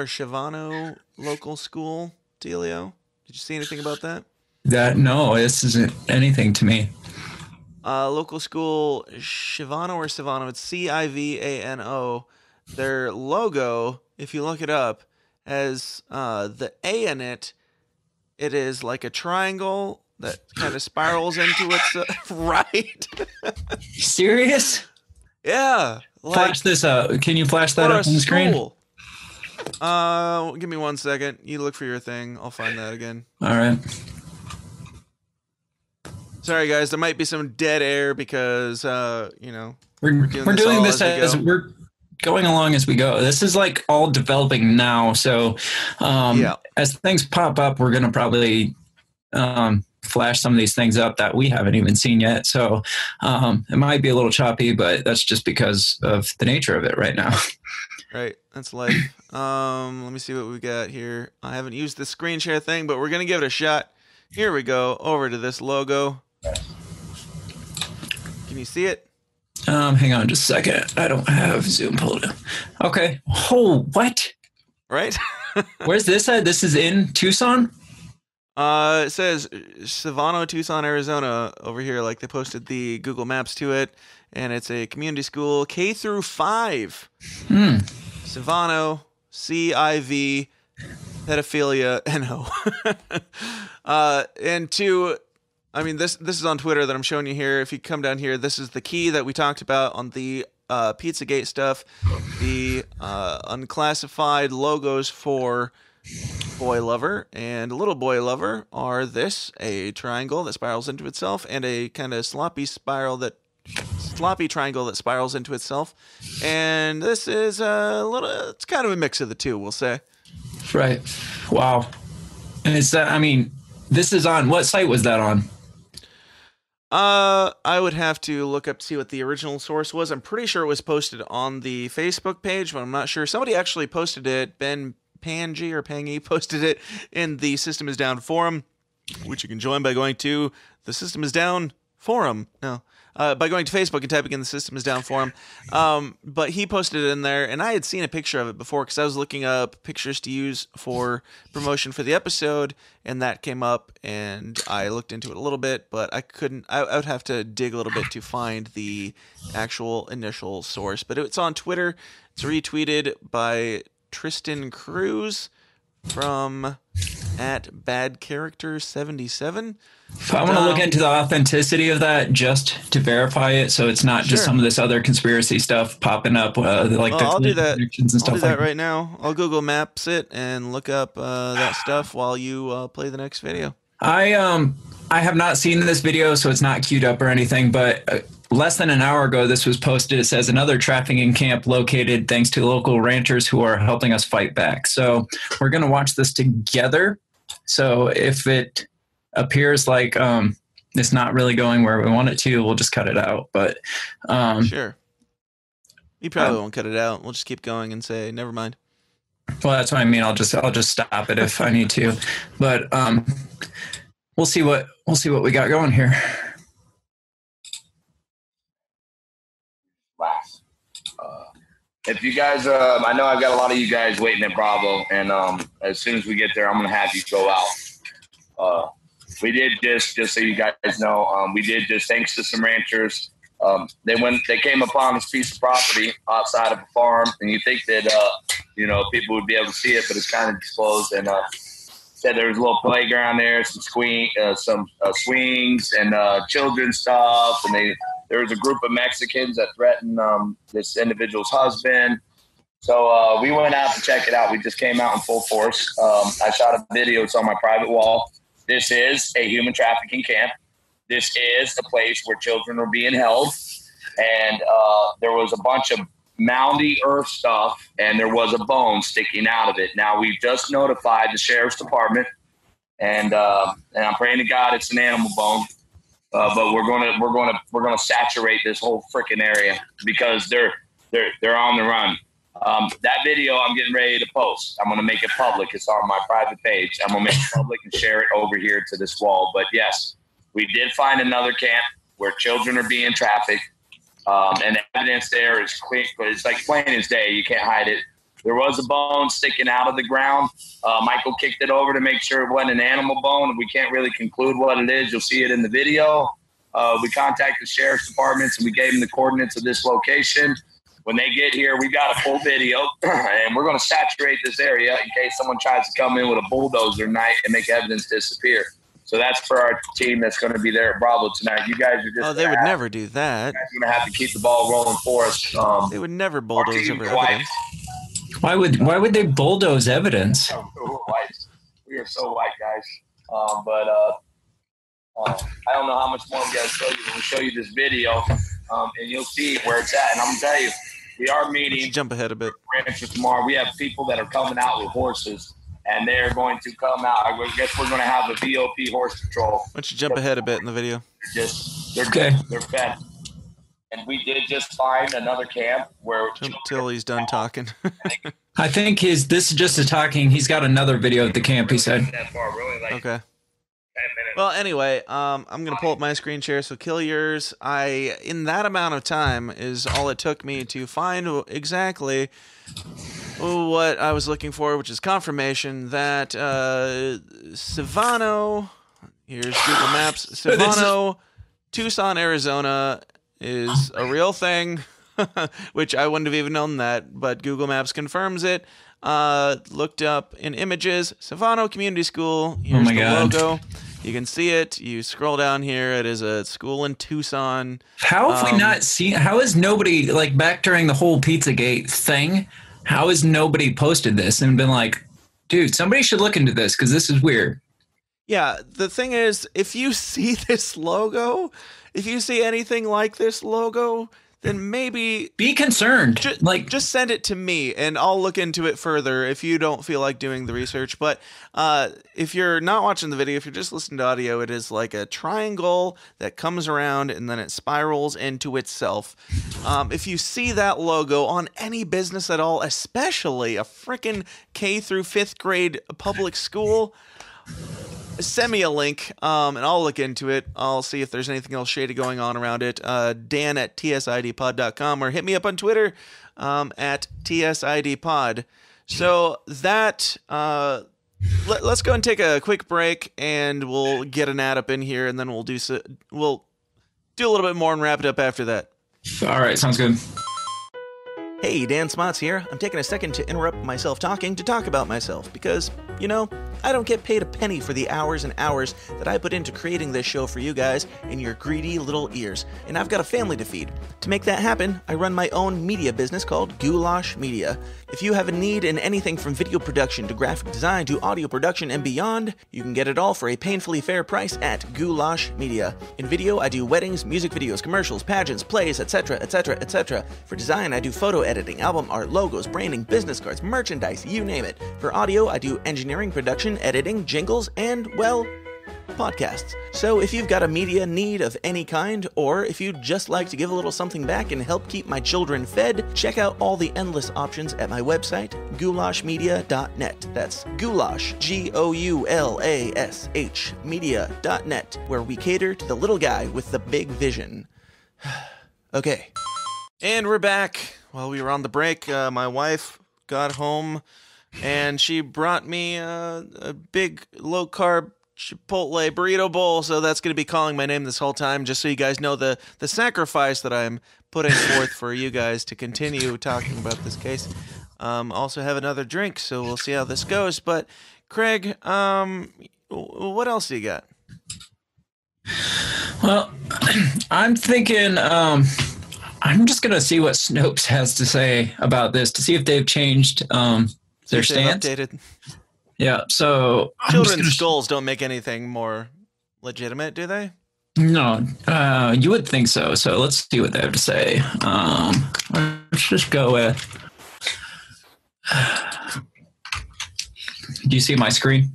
Speaker 1: local school dealio? Did you see anything about that?
Speaker 3: No, this isn't anything to me.
Speaker 1: Local school Savano, it's Civano. Their logo, if you look it up, has the A in it. It is like a triangle that kind of spirals into its right.
Speaker 3: Serious?
Speaker 1: Yeah.
Speaker 3: Flash this up. Can you flash that up on the screen?
Speaker 1: Give me 1 second. You look for your thing. I'll find that again.
Speaker 3: All right.
Speaker 1: Sorry, guys. There might be some dead air because,
Speaker 3: we're doing this as we're going along as we go. This is like all developing now. So as things pop up, we're going to probably flash some of these things up that we haven't even seen yet. So it might be a little choppy, but that's just because of the nature of it right now.
Speaker 1: Right. That's life. Let me see what we got here. I haven't used the screen share thing, but we're going to give it a shot. Here we go. Over to this logo. Can you see it?
Speaker 3: Hang on just a second. I don't have Zoom pulled up. Okay. Oh, what?
Speaker 1: Right?
Speaker 3: Where's this at? This is in Tucson?
Speaker 1: It says Savano, Tucson, Arizona over here. Like they posted the Google Maps to it, and it's a community school K through 5. Savano, CIV, pedophilia, NO. And this is on Twitter that I'm showing you here. If you come down here, this is the key that we talked about on the Pizzagate stuff. The unclassified logos for Boy Lover and Little Boy Lover are a triangle that spirals into itself and a kind of sloppy triangle that spirals into itself. And this is it's kind of a mix of the two, we'll say.
Speaker 3: Right. Wow. And this is on, what site was that on?
Speaker 1: I would have to look up to see what the original source was. I'm pretty sure it was posted on the Facebook page, but I'm not sure. Somebody actually posted it. Ben Pangy or Pangy posted it in the System is Down forum, which you can join by going to the System is Down forum. No. By going to Facebook and typing in the System is Down forum. But he posted it in there, and I had seen a picture of it before because I was looking up pictures to use for promotion for the episode, and that came up, and I looked into it a little bit, but I couldn't. I would have to dig a little bit to find the actual initial source. But it's on Twitter. It's retweeted by Tristan Cruz from @badcharacter77.
Speaker 3: I want to look into the authenticity of that just to verify it, so it's not just some of this other conspiracy stuff popping up,
Speaker 1: I'll do that.
Speaker 3: And stuff
Speaker 1: I'll do that right now. I'll Google Maps it and look up that stuff while you play the next video.
Speaker 3: I have not seen this video, so it's not queued up or anything, but less than an hour ago, this was posted. It says another trafficking camp located thanks to local ranchers who are helping us fight back. So we're going to watch this together. So if it appears like it's not really going where we want it to, we'll just cut it out. But
Speaker 1: sure. You probably won't cut it out. We'll just keep going and say, never mind.
Speaker 3: Well, that's what I mean. I'll just stop it if I need to. But we'll see what we got going here.
Speaker 5: Last. If you guys, I know I've got a lot of you guys waiting at Bravo, and as soon as we get there, I'm going to have you go out. We did just so you guys know, we did just, thanks to some ranchers, they came upon this piece of property outside of a farm, and you think that, people would be able to see it, but it's kind of disclosed, and said there was a little playground there, some swings and children's stuff, and there was a group of Mexicans that threatened this individual's husband. So we went out to check it out. We just came out in full force. I shot a video. It's on my private wall. This is a human trafficking camp. This is a place where children are being held. And there was a bunch of moundy earth stuff, and there was a bone sticking out of it. Now, we've just notified the sheriff's department, and I'm praying to God it's an animal bone. But we're gonna saturate this whole freaking area because they're on the run. That video I'm getting ready to post. I'm gonna make it public. It's on my private page. I'm gonna make it public and share it over here to this wall. But yes, we did find another camp where children are being trafficked, and the evidence there is clear. It's like plain as day. You can't hide it. There was a bone sticking out of the ground. Michael kicked it over to make sure it wasn't an animal bone. We can't really conclude what it is. You'll see it in the video. We contacted the sheriff's departments, and we gave them the coordinates of this location. When they get here, we got a full video, and we're going to saturate this area in case someone tries to come in with a bulldozer tonight and make evidence disappear. So that's for our team that's going to be there at Bravo tonight. You guys are just...
Speaker 1: Oh, they would never do that.
Speaker 5: You guys are going to have to keep the ball rolling for us.
Speaker 1: They would never bulldoze over evidence.
Speaker 3: Why would they bulldoze evidence?
Speaker 5: We are so white, guys. But I don't know how much more we got to show you. We'll show you this video, and you'll see where it's at. And I'm going to tell you, we are meeting.
Speaker 1: Jump ahead a bit.
Speaker 5: Tomorrow. We have people that are coming out with horses, and they're going to come out. I guess we're going to have a VOP horse patrol.
Speaker 1: Why don't you jump ahead a bit in the video?
Speaker 5: They're fed. And we did just find another camp where...
Speaker 1: Till he's done talking.
Speaker 3: I think this is just a talking. He's got another video at the camp, he said.
Speaker 1: Okay. Well, anyway, I'm going to pull up my screen share, so kill yours. In that amount of time is all it took me to find exactly what I was looking for, which is confirmation that Savano, here's Google Maps, Savano, Tucson, Arizona is a real thing, which I wouldn't have even known that, but Google Maps confirms it. Looked up in images, Savano Community School. Here's the logo. You can see it. You scroll down here. It is a school in Tucson.
Speaker 3: How have we not seen? How has nobody, like back during the whole Pizzagate thing, how has nobody posted this and been like, dude, somebody should look into this because this is weird?
Speaker 1: Yeah, the thing is, if you see this logo, if you see anything like this logo, then maybe
Speaker 3: be concerned.
Speaker 1: Just send it to me and I'll look into it further if you don't feel like doing the research. But if you're not watching the video, if you're just listening to audio, it is like a triangle that comes around and then it spirals into itself. If you see that logo on any business at all, especially a frickin' K through 5th grade public school, send me a link, and I'll look into it. I'll see if there's anything else shady going on around it. Dan at tsidpod.com, or hit me up on Twitter at tsidpod. So that let's go and take a quick break, and we'll get an ad up in here, and then we'll do a little bit more and wrap it up after that.
Speaker 3: All right, sounds good.
Speaker 1: Hey, Dan Smots here. I'm taking a second to interrupt myself talking to talk about myself because, I don't get paid a penny for the hours and hours that I put into creating this show for you guys in your greedy little ears, and I've got a family to feed. To make that happen, I run my own media business called Goulash Media. If you have a need in anything from video production to graphic design to audio production and beyond, you can get it all for a painfully fair price at Goulash Media. In video, I do weddings, music videos, commercials, pageants, plays, etc., etc., etc. For design, I do photo editing, album art, logos, branding, business cards, merchandise, you name it. For audio, I do engineering, production, editing, jingles, and, well, podcasts. So if you've got a media need of any kind, or if you'd just like to give a little something back and help keep my children fed, check out all the endless options at my website, goulashmedia.net. That's goulash, Goulash, media.net, where we cater to the little guy with the big vision. Okay. And we're back. While we were on the break, my wife got home and she brought me a big low-carb Chipotle burrito bowl, so that's going to be calling my name this whole time, just so you guys know the sacrifice that I'm putting forth for you guys to continue talking about this case. Also have another drink, so we'll see how this goes. But, Craig, what else do you got?
Speaker 3: Well, I'm thinking... I'm just going to see what Snopes has to say about this to see if they've changed their stance.
Speaker 1: Updated.
Speaker 3: Yeah, so...
Speaker 1: Children's skulls don't make anything more legitimate, do they?
Speaker 3: No, you would think so. So let's see what they have to say. Let's just go with... Do you see my screen?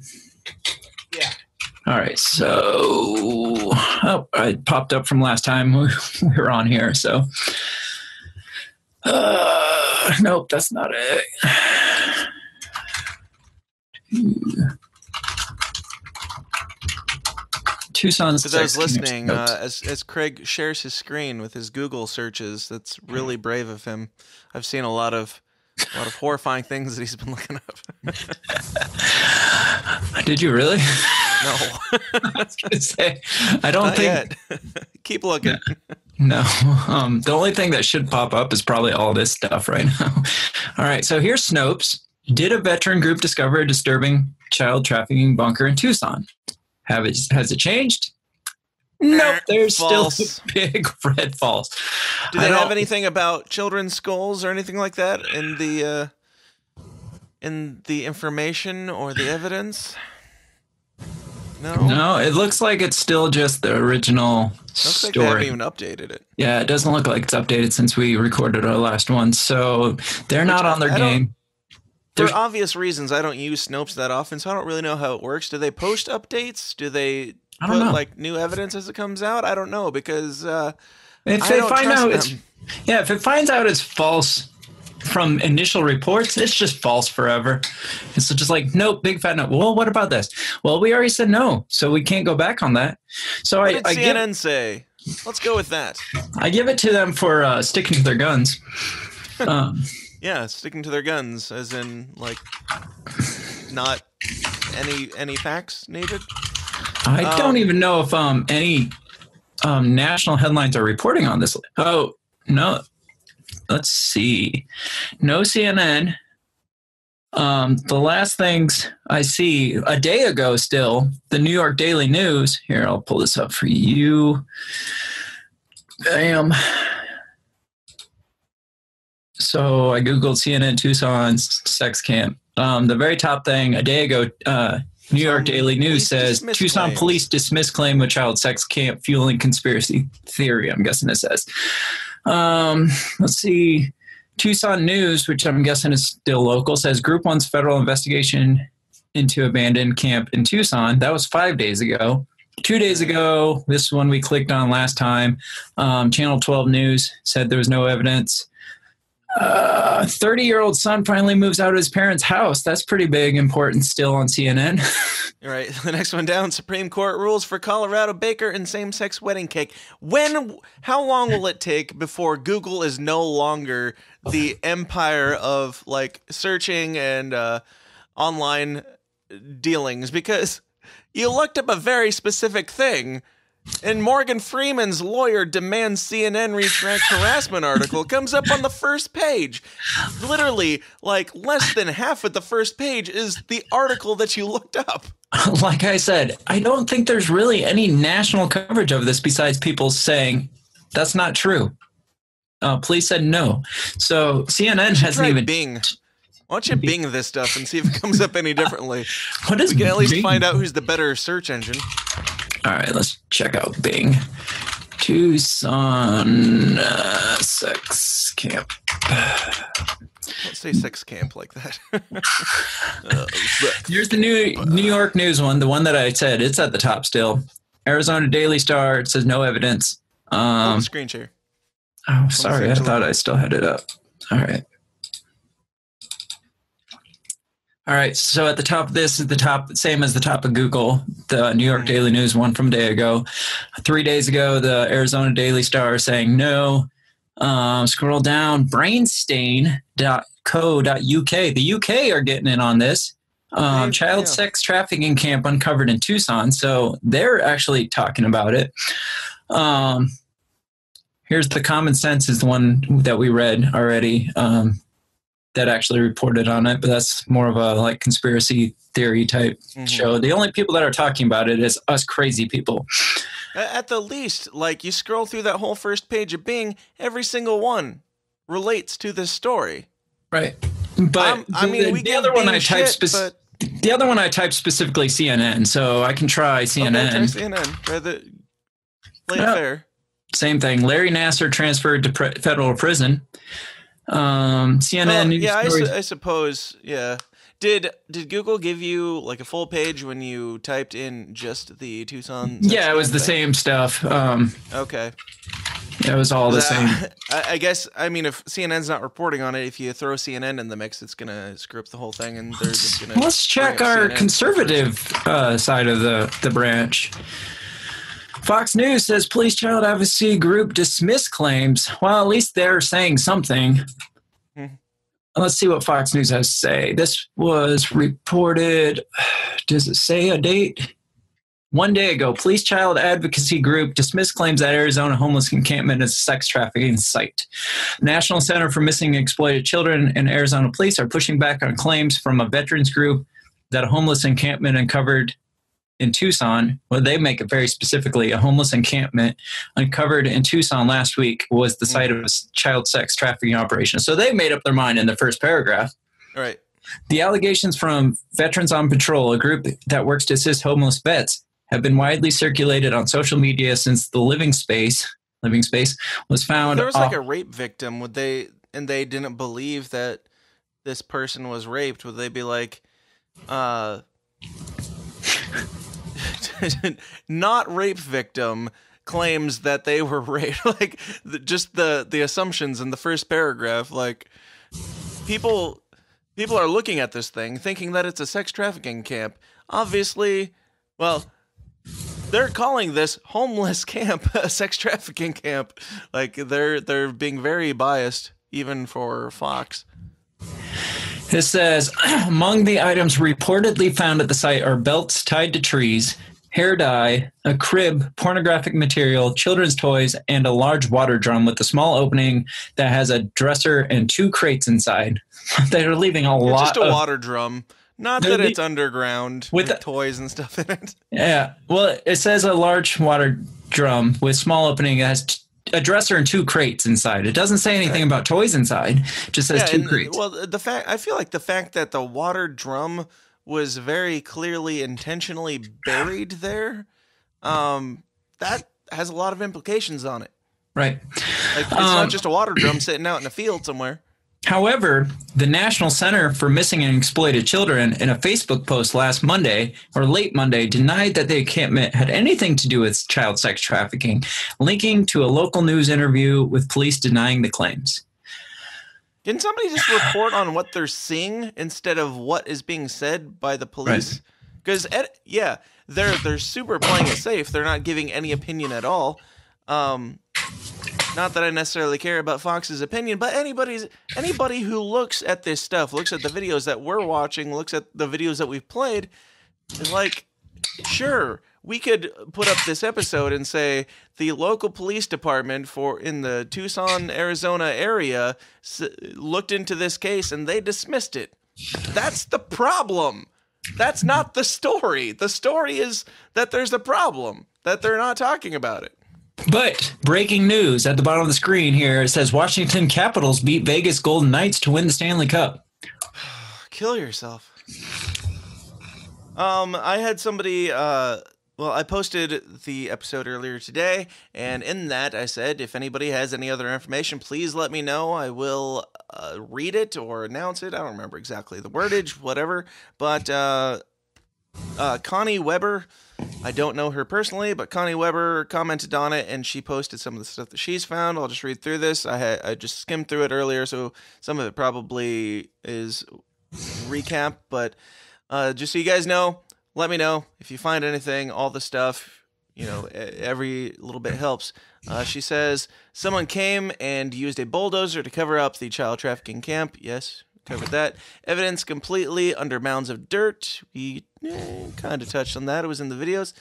Speaker 1: Yeah.
Speaker 3: All right, so I popped up from last time we were on here, so nope, that's not it. Tucson's.
Speaker 1: Because I was listening as Craig shares his screen with his Google searches. That's really brave of him. I've seen a lot of horrifying things that he's been looking up.
Speaker 3: Did you really?
Speaker 1: No.
Speaker 3: I was going to say, I don't
Speaker 1: Not
Speaker 3: think...
Speaker 1: yet. Keep looking.
Speaker 3: No. The only thing that should pop up is probably all this stuff right now. All right, so here's Snopes. Did a veteran group discover a disturbing child trafficking bunker in Tucson? Has it changed? Nope, there's
Speaker 1: false.
Speaker 3: Still a big red false.
Speaker 1: Do they have anything about children's skulls or anything like that in the information or the evidence?
Speaker 3: No, it looks like it's still just the original story.
Speaker 1: Like they haven't even updated it.
Speaker 3: Yeah, it doesn't look like it's updated since we recorded our last one. So they're not on their game.
Speaker 1: For obvious reasons, I don't use Snopes that often, so I don't really know how it works. Do they post updates? Do they put like new evidence as it comes out? I don't know, because if it finds out it's false from initial reports, it's just false forever. It's just like, nope, big fat no. Well, what about this? Well, we already said no, so we can't go back on that. So what did CNN say? Let's go with that.
Speaker 3: I give it to them for sticking to their guns.
Speaker 1: Yeah, sticking to their guns, as in, like, not any facts needed.
Speaker 3: I don't even know if any national headlines are reporting on this. Oh, no. Let's see. No CNN. The last things I see a day ago still, the New York Daily News. Here, I'll pull this up for you. Bam. So I Googled CNN Tucson sex camp. The very top thing, a day ago, New York Daily News says, Tucson police dismiss claim of child sex camp fueling conspiracy theory, I'm guessing it says. Let's see. Tucson News, which I'm guessing is still local, says Group 1's federal investigation into abandoned camp in Tucson. That was 5 days ago. 2 days ago, this one we clicked on last time, Channel 12 News said there was no evidence. 30-year-old son finally moves out of his parents' house. That's pretty big, important still on CNN.
Speaker 1: Right. The next one down, Supreme Court rules for Colorado baker and same-sex wedding cake. How long will it take before Google is no longer the empire of like searching and online dealings? Because you looked up a very specific thing, and Morgan Freeman's lawyer demands CNN retract harassment article comes up on the first page. Literally, like less than half of the first page is the article that you looked up.
Speaker 3: Like I said, I don't think there's really any national coverage of this besides people saying that's not true. Police said no. So CNN hasn't even
Speaker 1: Bing. Why don't you Bing this stuff and see if it comes up any differently?
Speaker 3: What is
Speaker 1: we can at least
Speaker 3: Bing?
Speaker 1: Find out who's the better search engine.
Speaker 3: All right, let's check out Bing. Tucson sex camp.
Speaker 1: Don't say sex camp like that.
Speaker 3: Here's the New York News one, the one that I said. It's at the top still. Arizona Daily Star, it says no evidence.
Speaker 1: Screen share.
Speaker 3: Oh, sorry. I thought I still had it up. All right. All right, so at the top, this is the top, same as the top of Google, the New York Daily News one from a day ago. 3 days ago, the Arizona Daily Star saying no. Scroll down, brainstain.co.uk. The UK are getting in on this. Child sex trafficking camp uncovered in Tucson, so they're actually talking about it. Here's the Common Sense is the one that we read already. That actually reported on it, but that's more of a like conspiracy theory type show. The only people that are talking about it is us crazy people.
Speaker 1: At the least, like you scroll through that whole first page of Bing, every single one relates to this story.
Speaker 3: Right. But
Speaker 1: I mean,
Speaker 3: the other one I typed the other one I typed specifically CNN, so I can try CNN.
Speaker 1: Okay, try CNN. Play it fair.
Speaker 3: Same thing. Larry Nassar transferred to federal prison. CNN news stories.
Speaker 1: I suppose. Yeah. Did Google give you like a full page when you typed in just the Tucson?
Speaker 3: Yeah, it was the same stuff.
Speaker 1: Okay.
Speaker 3: It was all the same.
Speaker 1: I guess. I mean, if CNN's not reporting on it, if you throw CNN in the mix, it's gonna screw up the whole thing, and they're just gonna.
Speaker 3: Let's check our conservative side of the branch. Fox News says police child advocacy group dismiss claims. Well, at least they're saying something. Let's see what Fox News has to say. This was reported, does it say a date? 1 day ago, police child advocacy group dismissed claims that Arizona homeless encampment is a sex trafficking site. National Center for Missing and Exploited Children and Arizona police are pushing back on claims from a veterans group that a homeless encampment uncovered in Tucson, well, they make it very specifically, a homeless encampment uncovered in Tucson last week was the site of a child sex trafficking operation. So they made up their mind in the first paragraph.
Speaker 1: Right.
Speaker 3: The allegations from Veterans on Patrol, a group that works to assist homeless vets, have been widely circulated on social media since the living space was found.
Speaker 1: There was like a rape victim. They didn't believe that this person was raped. Would they be like, not rape victim claims that they were raped? Like just the assumptions in the first paragraph. Like people are looking at this thing thinking that it's a sex trafficking camp. Obviously, well, they're calling this homeless camp a sex trafficking camp. Like they're being very biased, even for Fox.
Speaker 3: It says, among the items reportedly found at the site are belts tied to trees, hair dye, a crib, pornographic material, children's toys, and a large water drum with a small opening that has a dresser and 2 crates inside. They're leaving a lot
Speaker 1: just a water drum. Not that it's underground with toys and stuff in it.
Speaker 3: Yeah. Well, it says a large water drum with small opening that has a dresser and 2 crates inside. It doesn't say anything about toys inside. It just says 2 crates.
Speaker 1: Well, I feel like the fact that the water drum was very clearly intentionally buried there, that has a lot of implications on it.
Speaker 3: Right.
Speaker 1: Like, it's not just a water drum sitting out in a field somewhere.
Speaker 3: However, the National Center for Missing and Exploited Children, in a Facebook post last Monday, or late Monday, denied that the encampment had anything to do with child sex trafficking, linking to a local news interview with police denying the claims.
Speaker 1: Can somebody just report on what they're seeing instead of what is being said by the police? Because, they're super playing it safe. They're not giving any opinion at all. Not that I necessarily care about Fox's opinion, but anybody who looks at this stuff, looks at the videos that we're watching, looks at the videos that we've played, is like, sure, we could put up this episode and say the local police department in the Tucson, Arizona area looked into this case and they dismissed it. That's the problem. That's not the story. The story is that there's a problem, that they're not talking about it.
Speaker 3: But breaking news at the bottom of the screen here, it says Washington Capitals beat Vegas Golden Knights to win the Stanley Cup.
Speaker 1: Kill yourself. I had somebody, I posted the episode earlier today, and in that I said, if anybody has any other information, please let me know. I will read it or announce it. I don't remember exactly the wordage, whatever. But Connie Weber, I don't know her personally, but Connie Weber commented on it, and she posted some of the stuff that she's found. I'll just read through this. I just skimmed through it earlier, so some of it probably is recap, but just so you guys know, let me know if you find anything, all the stuff, every little bit helps. She says, someone came and used a bulldozer to cover up the child trafficking camp. Yes, covered that. Evidence completely under mounds of dirt. We kind of touched on that. It was in the videos.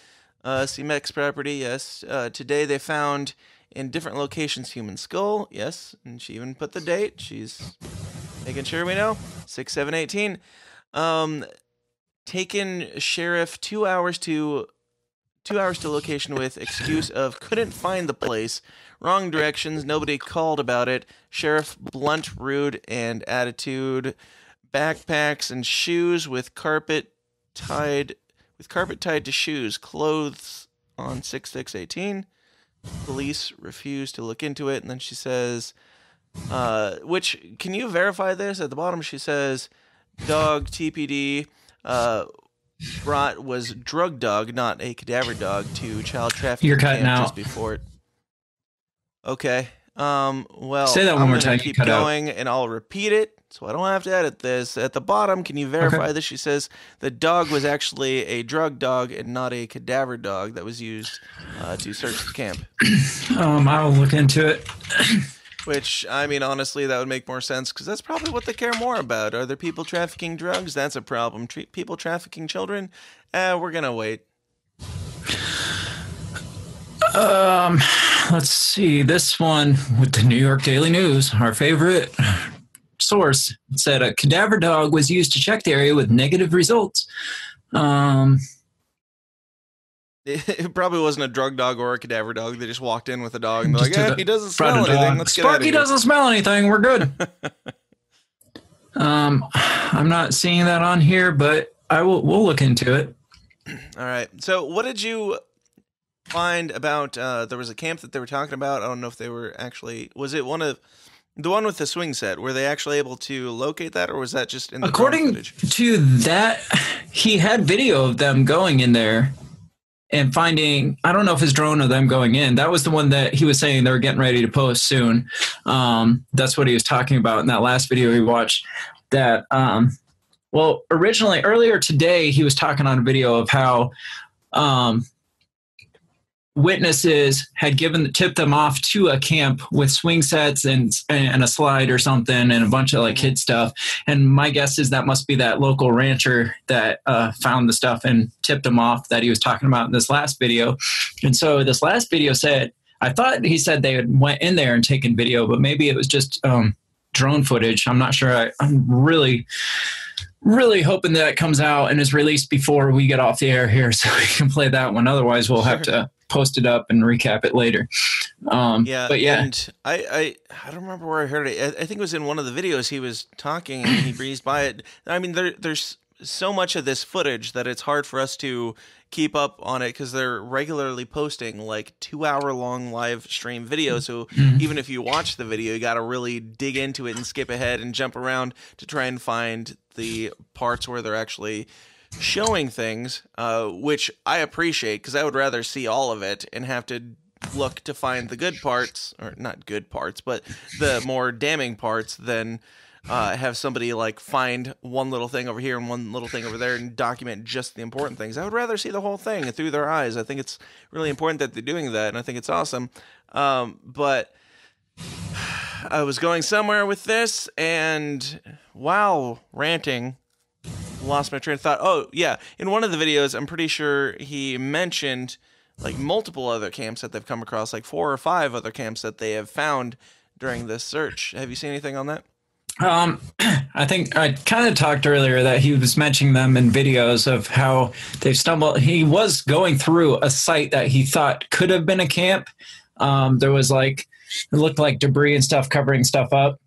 Speaker 1: CMEX property, yes. Today they found in different locations human skull. Yes, and she even put the date. She's making sure we know. 6/7/18. Taken sheriff 2 hours to location with excuse of couldn't find the place, wrong directions, nobody called about it, sheriff blunt, rude, and attitude, backpacks and shoes with carpet tied to shoes, clothes on 6/6/18. Police refused to look into it, and then she says, which, can you verify this? At the bottom she says, dog TPD was drug dog, not a cadaver dog, to child trafficking.
Speaker 3: You're cutting out
Speaker 1: just before it. Okay. Well,
Speaker 3: say that one more time.
Speaker 1: Keep going, and I'll repeat it, so I don't have to edit this. At the bottom, can you verify this? She says the dog was actually a drug dog and not a cadaver dog that was used to search the camp.
Speaker 3: I'll look into it.
Speaker 1: Which, I mean, honestly, that would make more sense, because that's probably what they care more about. Are there people trafficking drugs? That's a problem. People trafficking children? We're going to wait.
Speaker 3: Let's see. This one with the New York Daily News, our favorite source, said a cadaver dog was used to check the area with negative results.
Speaker 1: It probably wasn't a drug dog or a cadaver dog. They just walked in with a dog and they're like, he doesn't smell anything. Let's get out of here.
Speaker 3: Sparky doesn't smell anything. We're good. I'm not seeing that on here, but we'll look into it.
Speaker 1: All right. So what did you find about, there was a camp that they were talking about. I don't know if they were actually, was it the one with the swing set? Were they actually able to locate that, or was that just in the
Speaker 3: According to that, he had video of them going in there and finding, I don't know if his drone of them going in. That was the one that he was saying they were getting ready to post soon. That's what he was talking about in that last video we watched. That, earlier today, he was talking on a video of how witnesses had tipped them off to a camp with swing sets and a slide or something and a bunch of like kid stuff. And my guess is that must be that local rancher that found the stuff and tipped them off that he was talking about in this last video. And so this last video said, I thought he said they had went in there and taken video, but maybe it was just drone footage. I'm not sure. I'm really hoping that comes out and is released before we get off the air here so we can play that one. Otherwise, we'll have to post it up and recap it later. And
Speaker 1: I don't remember where I heard it. I think it was in one of the videos he was talking and he breezed by it. I mean, there's so much of this footage that it's hard for us to keep up on it because they're regularly posting like 2-hour-long live stream videos. So even if you watch the video, you got to really dig into it and skip ahead and jump around to try and find the parts where they're actually showing things, which I appreciate because I would rather see all of it and have to look to find the good parts, or not good parts, but the more damning parts than have somebody like find one little thing over here and one little thing over there and document just the important things. I would rather see the whole thing through their eyes. I think it's really important that they're doing that, and I think it's awesome. But I was going somewhere with this, and while ranting, lost my train of thought. Oh, yeah. In one of the videos, I'm pretty sure he mentioned like multiple other camps that they've come across, like 4 or 5 other camps that they have found during this search. Have you seen anything on that?
Speaker 3: I think I kind of talked earlier that he was mentioning them in videos of how they've stumbled. He was going through a site that he thought could have been a camp. There was like, it looked like debris and stuff covering stuff up.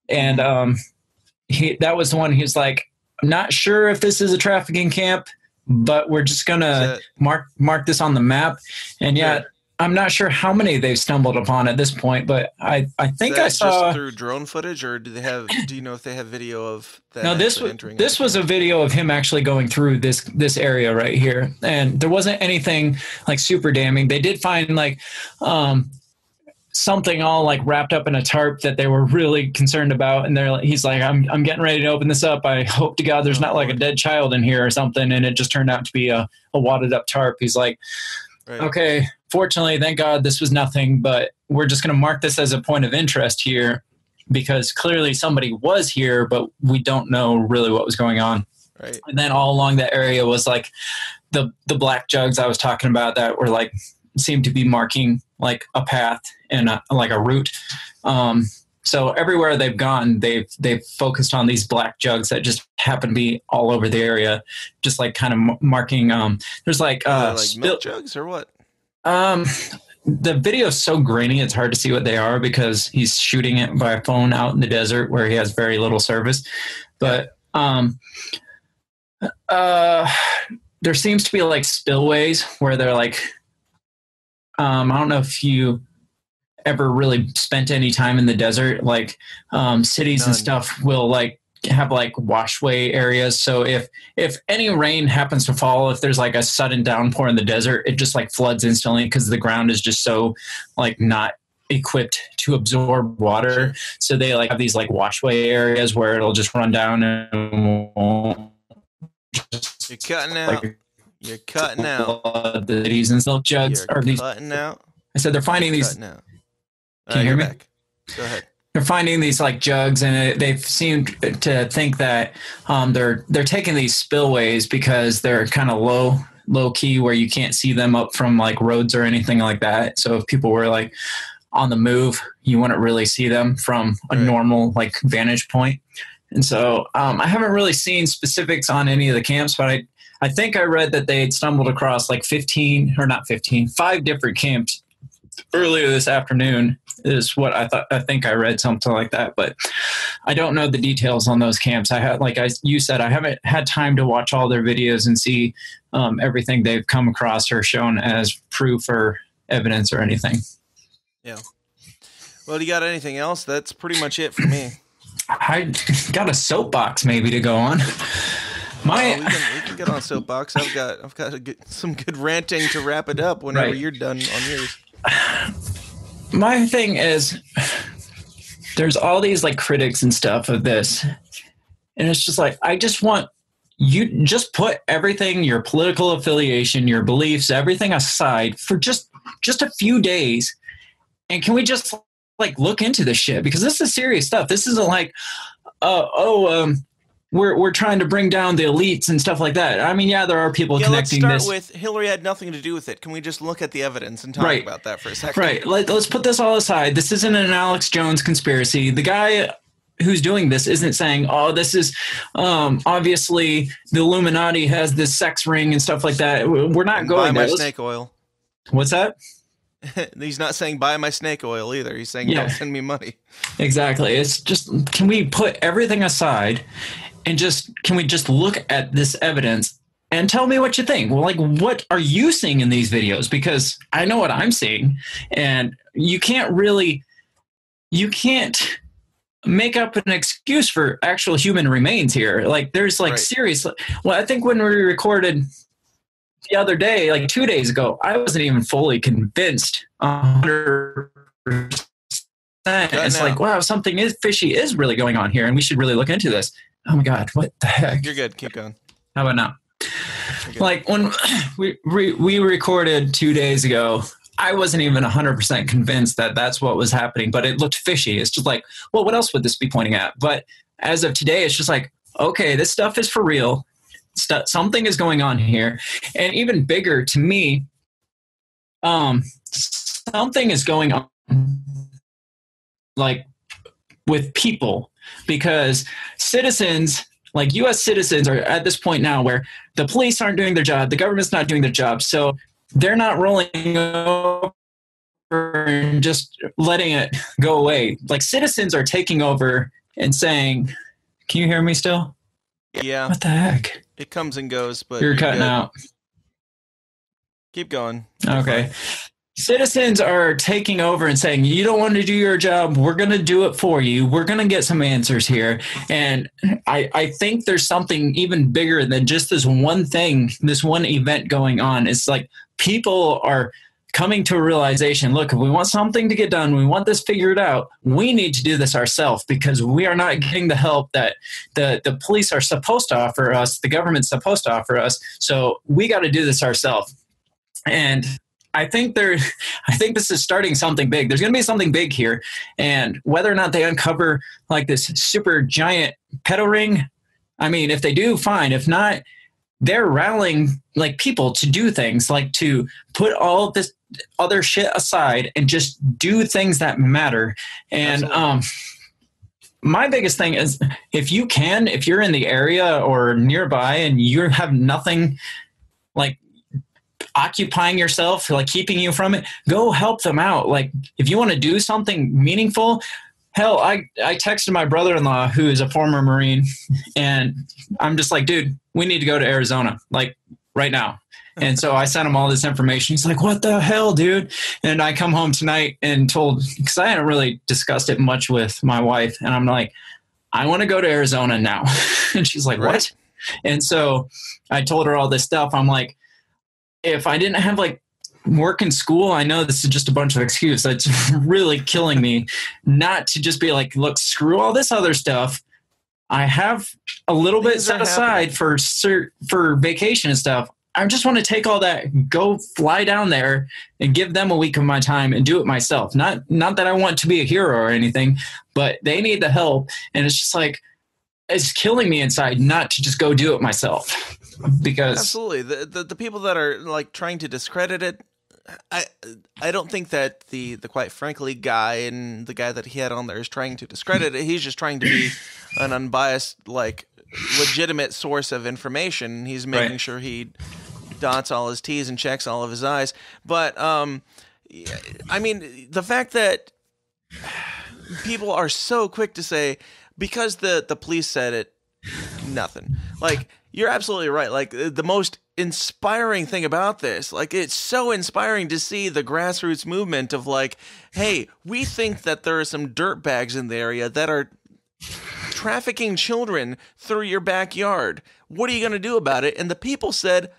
Speaker 3: And that was the one he was like, I'm not sure if this is a trafficking camp, but we're just going to mark this on the map. And yeah, I'm not sure how many they've stumbled upon at this point, but I think I saw
Speaker 1: just through drone footage, or do you know if they have video of that?
Speaker 3: No, this was a video of him actually going through this area right here. And there wasn't anything like super damning. They did find like something all like wrapped up in a tarp that they were really concerned about, and he's like, I'm getting ready to open this up. I hope to God there's not like a dead child in here or something. And it just turned out to be a wadded up tarp. He's like, okay, fortunately, thank God this was nothing, but we're just going to mark this as a point of interest here because clearly somebody was here, but we don't know really what was going on.
Speaker 1: Right.
Speaker 3: And then all along that area was like the black jugs I was talking about that were like, seemed to be marking like a path and like a route. So everywhere they've gone, they've focused on these black jugs that just happen to be all over the area, just like kind of marking. There's like
Speaker 1: milk jugs or what?
Speaker 3: The video is so grainy, it's hard to see what they are because he's shooting it by phone out in the desert where he has very little service. But there seems to be like spillways where they're like, I don't know if you ever really spent any time in the desert, like cities and stuff will like have like washway areas. So if any rain happens to fall, if there's like a sudden downpour in the desert, it just like floods instantly because the ground is just so like not equipped to absorb water. So they like have these like washway areas where it'll just run down and
Speaker 1: you're cutting out. You're cutting out.
Speaker 3: The cities and stuff jugs
Speaker 1: are
Speaker 3: these
Speaker 1: cutting out.
Speaker 3: I said they're finding these.
Speaker 1: Can
Speaker 3: you hear me?
Speaker 1: Back. Go ahead.
Speaker 3: They're finding these like jugs, and they've seemed to think that they're taking these spillways because they're kind of low key where you can't see them up from like roads or anything like that. So if people were like on the move, you wouldn't really see them from a normal like vantage point. And so I haven't really seen specifics on any of the camps, but I think I read that they had stumbled across like 5 different camps earlier this afternoon is what I think I read something like that, but I don't know the details on those camps. I had, you said, I haven't had time to watch all their videos and see everything they've come across or shown as proof or evidence or anything.
Speaker 1: Yeah. Well, do you got anything else? That's pretty much it for me.
Speaker 3: I got a soapbox maybe to go on.
Speaker 1: We can get on soapbox. I've got some good ranting to wrap it up whenever you're done on yours.
Speaker 3: My thing is, there's all these like critics and stuff of this, and it's just like, I just want you just put everything, your political affiliation, your beliefs, everything aside for just a few days, and can we just like look into this shit, because this is serious stuff. This isn't like we're trying to bring down the elites and stuff like that. I mean, yeah, there are people connecting this.
Speaker 1: Let's start with Hillary had nothing to do with it. Can we just look at the evidence and talk about that for a second?
Speaker 3: Right. Let's put this all aside. This isn't an Alex Jones conspiracy. The guy who's doing this isn't saying, oh, this is obviously the Illuminati has this sex ring and stuff like that. We're not going
Speaker 1: buy my snake oil.
Speaker 3: What's that?
Speaker 1: He's not saying buy my snake oil either. He's saying don't send me money.
Speaker 3: Exactly. It's just, can we put everything aside and can we just look at this evidence and tell me what you think? Well, like, what are you seeing in these videos? Because I know what I'm seeing, and you can't make up an excuse for actual human remains here. Like, there's like serious. Well, I think when we recorded the other day, like 2 days ago, I wasn't even fully convinced 100%. It's like, wow, something fishy is really going on here, and we should really look into this. Oh my God, what the heck?
Speaker 1: You're good. Keep going.
Speaker 3: How about now? Like when we recorded 2 days ago, I wasn't even 100% convinced that that's what was happening, but it looked fishy. It's just like, well, what else would this be pointing at? But as of today, it's just like, okay, this stuff is for real. Something is going on here. And even bigger to me, something is going on like with people, because citizens, like U.S. citizens, are at this point now where the police aren't doing their job, the government's not doing their job, so they're not rolling over and just letting it go away. Like, citizens are taking over and saying, can you hear me still?
Speaker 1: Yeah.
Speaker 3: What the heck?
Speaker 1: It comes and goes, but
Speaker 3: you're cutting out.
Speaker 1: Keep going.
Speaker 3: Okay. Citizens are taking over and saying, you don't want to do your job, we're going to do it for you. We're going to get some answers here. And I think there's something even bigger than just this one thing, this one event going on. It's like people are coming to a realization, look, if we want something to get done, we want this figured out, we need to do this ourselves, because we are not getting the help that the police are supposed to offer us, the government's supposed to offer us. So we got to do this ourselves. And I think this is starting something big. There's going to be something big here, and whether or not they uncover like this super giant pedo ring, I mean, if they do, fine. If not, they're rallying like people to do things, like to put all this other shit aside and just do things that matter. And my biggest thing is, if you're in the area or nearby and you have nothing like occupying yourself, like keeping you from it, go help them out. Like, if you want to do something meaningful, hell, I texted my brother-in-law, who is a former Marine, and I'm just like, dude, we need to go to Arizona, like right now. And so I sent him all this information. He's like, what the hell, dude? And I come home tonight and because I hadn't really discussed it much with my wife, and I'm like, I want to go to Arizona now. And she's like, what? And so I told her all this stuff. I'm like, if I didn't have like work in school, I know this is just a bunch of excuses. It's really killing me not to just be like, look, screw all this other stuff. I have a little bit set aside for vacation and stuff. I just want to take all that, go fly down there and give them a week of my time and do it myself. Not that I want to be a hero or anything, but they need the help. And it's just like, it's killing me inside not to just go do it myself. Because
Speaker 1: absolutely, the people that are like trying to discredit it, I don't think that the quite frankly guy and the guy that he had on there is trying to discredit it. He's just trying to be an unbiased, like, legitimate source of information. He's making sure he dots all his T's and checks all of his I's. But I mean, the fact that people are so quick to say, because the police said it, nothing. Like, you're absolutely right. Like, the most inspiring thing about this, like, it's so inspiring to see the grassroots movement of like, hey, we think that there are some dirtbags in the area that are trafficking children through your backyard. What are you going to do about it? And the people said,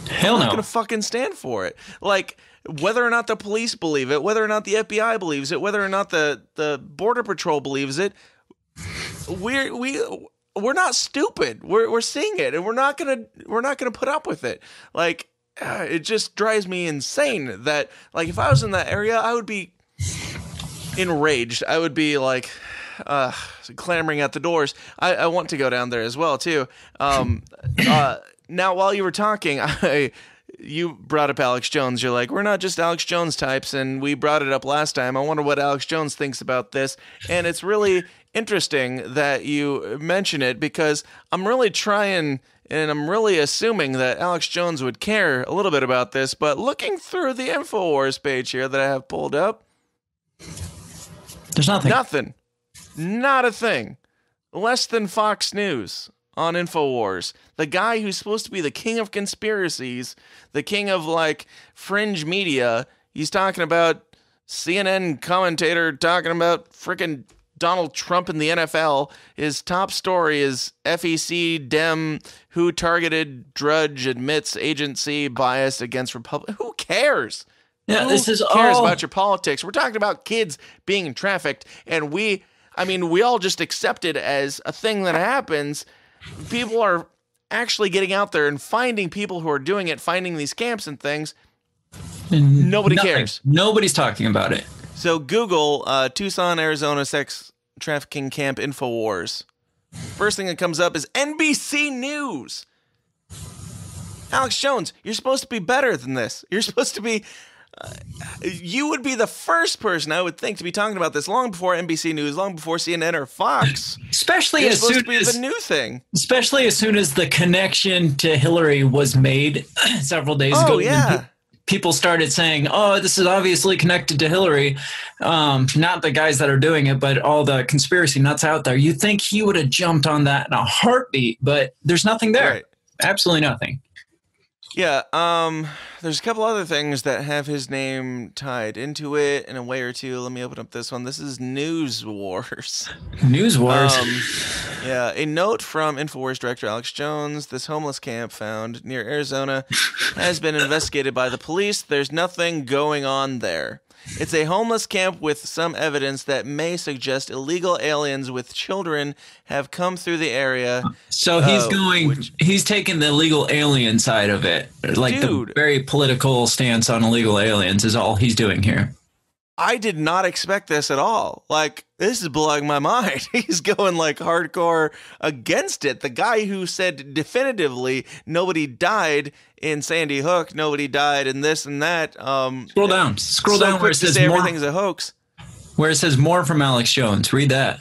Speaker 3: hell no.
Speaker 1: I'm not going to fucking stand for it. Like, whether or not the police believe it, whether or not the FBI believes it, whether or not the Border Patrol believes it, we're not stupid. We're seeing it, and we're not gonna put up with it. Like, it just drives me insane that, like, if I was in that area, I would be enraged. I would be like clamoring at the doors. I want to go down there as well too. Now, while you were talking, you brought up Alex Jones. You're like, we're not just Alex Jones types, and we brought it up last time. I wonder what Alex Jones thinks about this, and it's really interesting that you mention it, because I'm really trying and I'm really assuming that Alex Jones would care a little bit about this, but looking through the InfoWars page here that I have pulled up,
Speaker 3: there's nothing.
Speaker 1: Not a thing. less than Fox News on InfoWars. The guy who's supposed to be the king of conspiracies, the king of, like, fringe media, he's talking about CNN commentator talking about frickin' Donald Trump in the NFL. His top story is FEC Dem who targeted Drudge admits agency bias against Republic. Who cares?
Speaker 3: Yeah,
Speaker 1: Who
Speaker 3: this is
Speaker 1: cares
Speaker 3: all
Speaker 1: about your politics? We're talking about kids being trafficked, and we all just accept it as a thing that happens. People are actually getting out there and finding people who are doing it, finding these camps and things. Nobody cares.
Speaker 3: Nobody's talking about it.
Speaker 1: So Google Tucson, Arizona sex trafficking camp InfoWars. First thing that comes up is NBC News. Alex Jones, you're supposed to be better than this. You're supposed to be... you would be the first person, I would think, to be talking about this long before NBC News, long before CNN or Fox.
Speaker 3: Especially as soon as
Speaker 1: the new thing.
Speaker 3: Especially as soon as the connection to Hillary was made several days ago.
Speaker 1: Oh, yeah.
Speaker 3: People started saying, oh, this is obviously connected to Hillary. Not the guys that are doing it, but all the conspiracy nuts out there. You'd think he would have jumped on that in a heartbeat, but there's nothing there.
Speaker 1: Right.
Speaker 3: Absolutely nothing.
Speaker 1: Yeah, there's a couple other things that have his name tied into it in a way or two. Let me open up this one. This is News Wars.
Speaker 3: News Wars.
Speaker 1: Yeah, a note from InfoWars director Alex Jones. This homeless camp found near Arizona has been investigated by the police. There's nothing going on there. It's a homeless camp with some evidence that may suggest illegal aliens with children have come through the area.
Speaker 3: So he's taking the illegal alien side of it. Like the very political stance on illegal aliens is all he's doing here.
Speaker 1: I did not expect this at all. Like, this is blowing my mind. He's going like hardcore against it. The guy who said definitively nobody died in Sandy Hook, nobody died in this and that.
Speaker 3: Scroll down where it says more.
Speaker 1: Everything's a hoax.
Speaker 3: Where it says more from Alex Jones. Read that.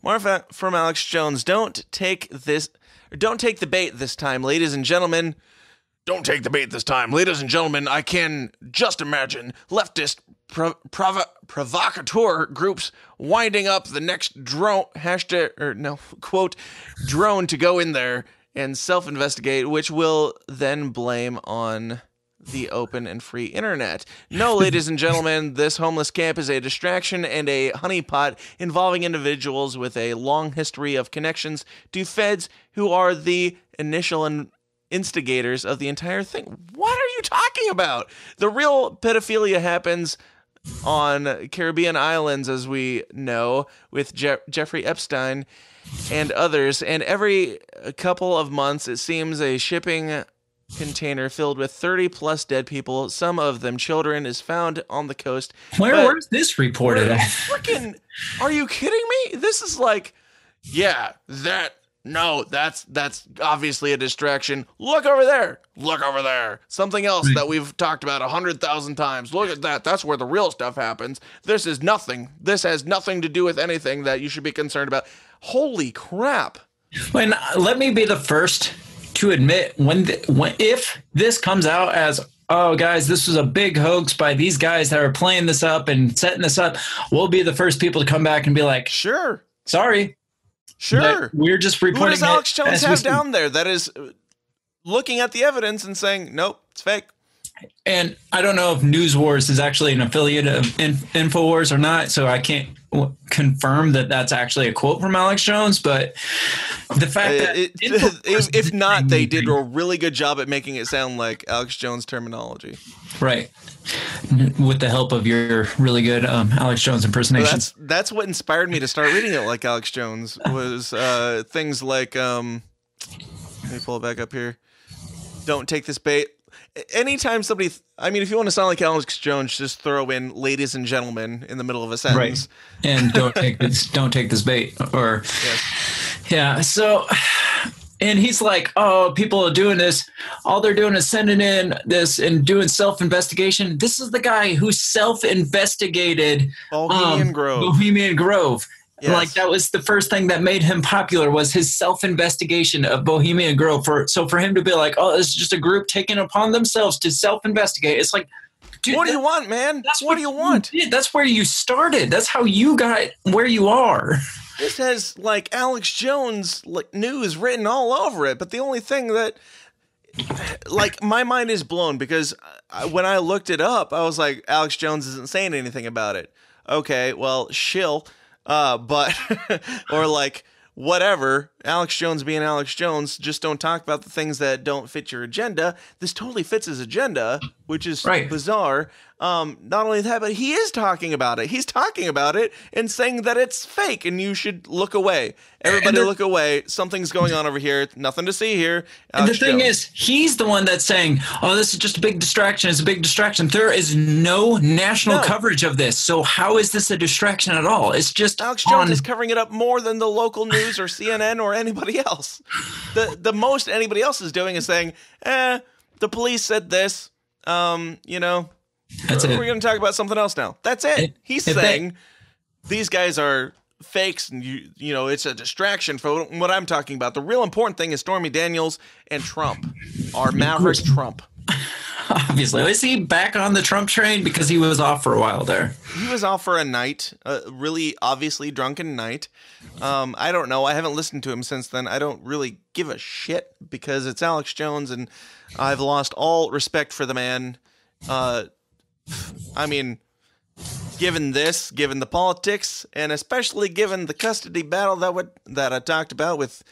Speaker 1: More from Alex Jones. Don't take the bait this time, ladies and gentlemen. Don't take the bait this time, ladies and gentlemen. I can just imagine leftist provocateur groups winding up the next drone drone to go in there and self-investigate, which will then blame on the open and free internet. No, ladies and gentlemen, this homeless camp is a distraction and a honeypot involving individuals with a long history of connections to feds who are the initial instigators of the entire thing. What are you talking about? The real pedophilia happens on Caribbean islands, as we know, with Jeffrey Epstein and others. And every couple of months, it seems a shipping container filled with 30 plus dead people, some of them children, is found on the coast.
Speaker 3: Where's this reported at?
Speaker 1: Freaking, are you kidding me? This is like, that's obviously a distraction. Look over there. Look over there. Something else that we've talked about 100,000 times. Look at that. That's where the real stuff happens. This is nothing. This has nothing to do with anything that you should be concerned about. Holy crap.
Speaker 3: Let me be the first to admit if this comes out as, oh, guys, this was a big hoax by these guys that are playing this up and setting this up, we'll be the first people to come back and be like,
Speaker 1: sure.
Speaker 3: Sorry.
Speaker 1: Sure.
Speaker 3: We're just reporting.
Speaker 1: Who does Alex Jones have down there that is looking at the evidence and saying, nope, it's fake?
Speaker 3: And I don't know if News Wars is actually an affiliate of InfoWars or not, so I can't confirm that that's actually a quote from Alex Jones, but the fact that
Speaker 1: if not, they did a really good job at making it sound like Alex Jones terminology.
Speaker 3: Right. With the help of your really good Alex Jones impersonation.
Speaker 1: Well, that's what inspired me to start reading it like Alex Jones, was things like, let me pull it back up here. Don't take this bait. Anytime somebody, if you want to sound like Alex Jones, just throw in "ladies and gentlemen" in the middle of a sentence,
Speaker 3: right? And don't take this bait, or yes. Yeah. So, and he's like, "Oh, people are doing this. All they're doing is sending in this and doing self-investigation." This is the guy who self-investigated
Speaker 1: Bohemian
Speaker 3: Grove.
Speaker 1: Yes.
Speaker 3: Like, that was the first thing that made him popular, was his self-investigation of Bohemian Grove. So for him to be like, oh, this is just a group taking upon themselves to self-investigate. It's like, dude,
Speaker 1: what do you want, man? What do you want?
Speaker 3: That's where you started. That's how you got where you are.
Speaker 1: this has like Alex Jones like news written all over it. But the only thing that, like, my mind is blown because when I looked it up, I was like, Alex Jones isn't saying anything about it. Okay, well, shill, but or like whatever. Alex Jones being Alex Jones, just don't talk about the things that don't fit your agenda. This totally fits his agenda, which is bizarre. Not only that, but he is talking about it. He's talking about it and saying that it's fake and you should look away. Everybody look away. Something's going on over here. Nothing to see here.
Speaker 3: And the thing is, he's the one that's saying, oh, this is just a big distraction. It's a big distraction. There is no national coverage of this. So how is this a distraction at all? It's just
Speaker 1: Alex Jones is covering it up more than the local news or CNN or anybody else. The most anybody else is doing is saying, the police said this, you know, we're going to talk about something else now. That's it. He's saying these guys are fakes and you know, it's a distraction for what I'm talking about. The real important thing is Stormy Daniels and Trump, our maverick Trump.
Speaker 3: Obviously. Is he back on the Trump train? Because he was off for a while there.
Speaker 1: He was off for a night, a really obviously drunken night. I don't know. I haven't listened to him since then. I don't really give a shit because it's Alex Jones and I've lost all respect for the man. I mean, given the politics, and especially given the custody battle that I talked about with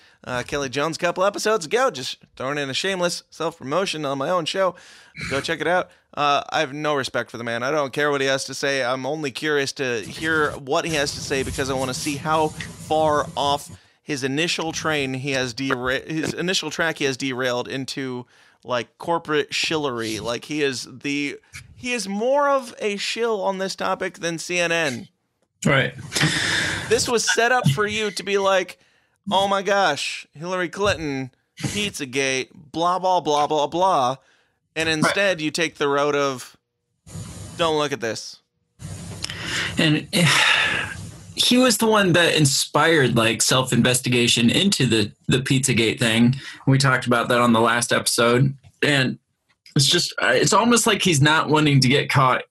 Speaker 1: Kelly Jones a couple episodes ago, just throwing in a shameless self-promotion on my own show. Go check it out. I have no respect for the man. I don't care what he has to say. I'm only curious to hear what he has to say because I want to see how far off his initial train his initial track he has derailed into like corporate shillery. Like he is more of a shill on this topic than CNN.
Speaker 3: Right.
Speaker 1: This was set up for you to be like, oh my gosh, Hillary Clinton, Pizzagate, blah, blah, blah, blah, blah. And instead you take the road of, don't look at this.
Speaker 3: And he was the one that inspired like self-investigation into the Pizzagate thing. We talked about that on the last episode. And it's almost like he's not wanting to get caught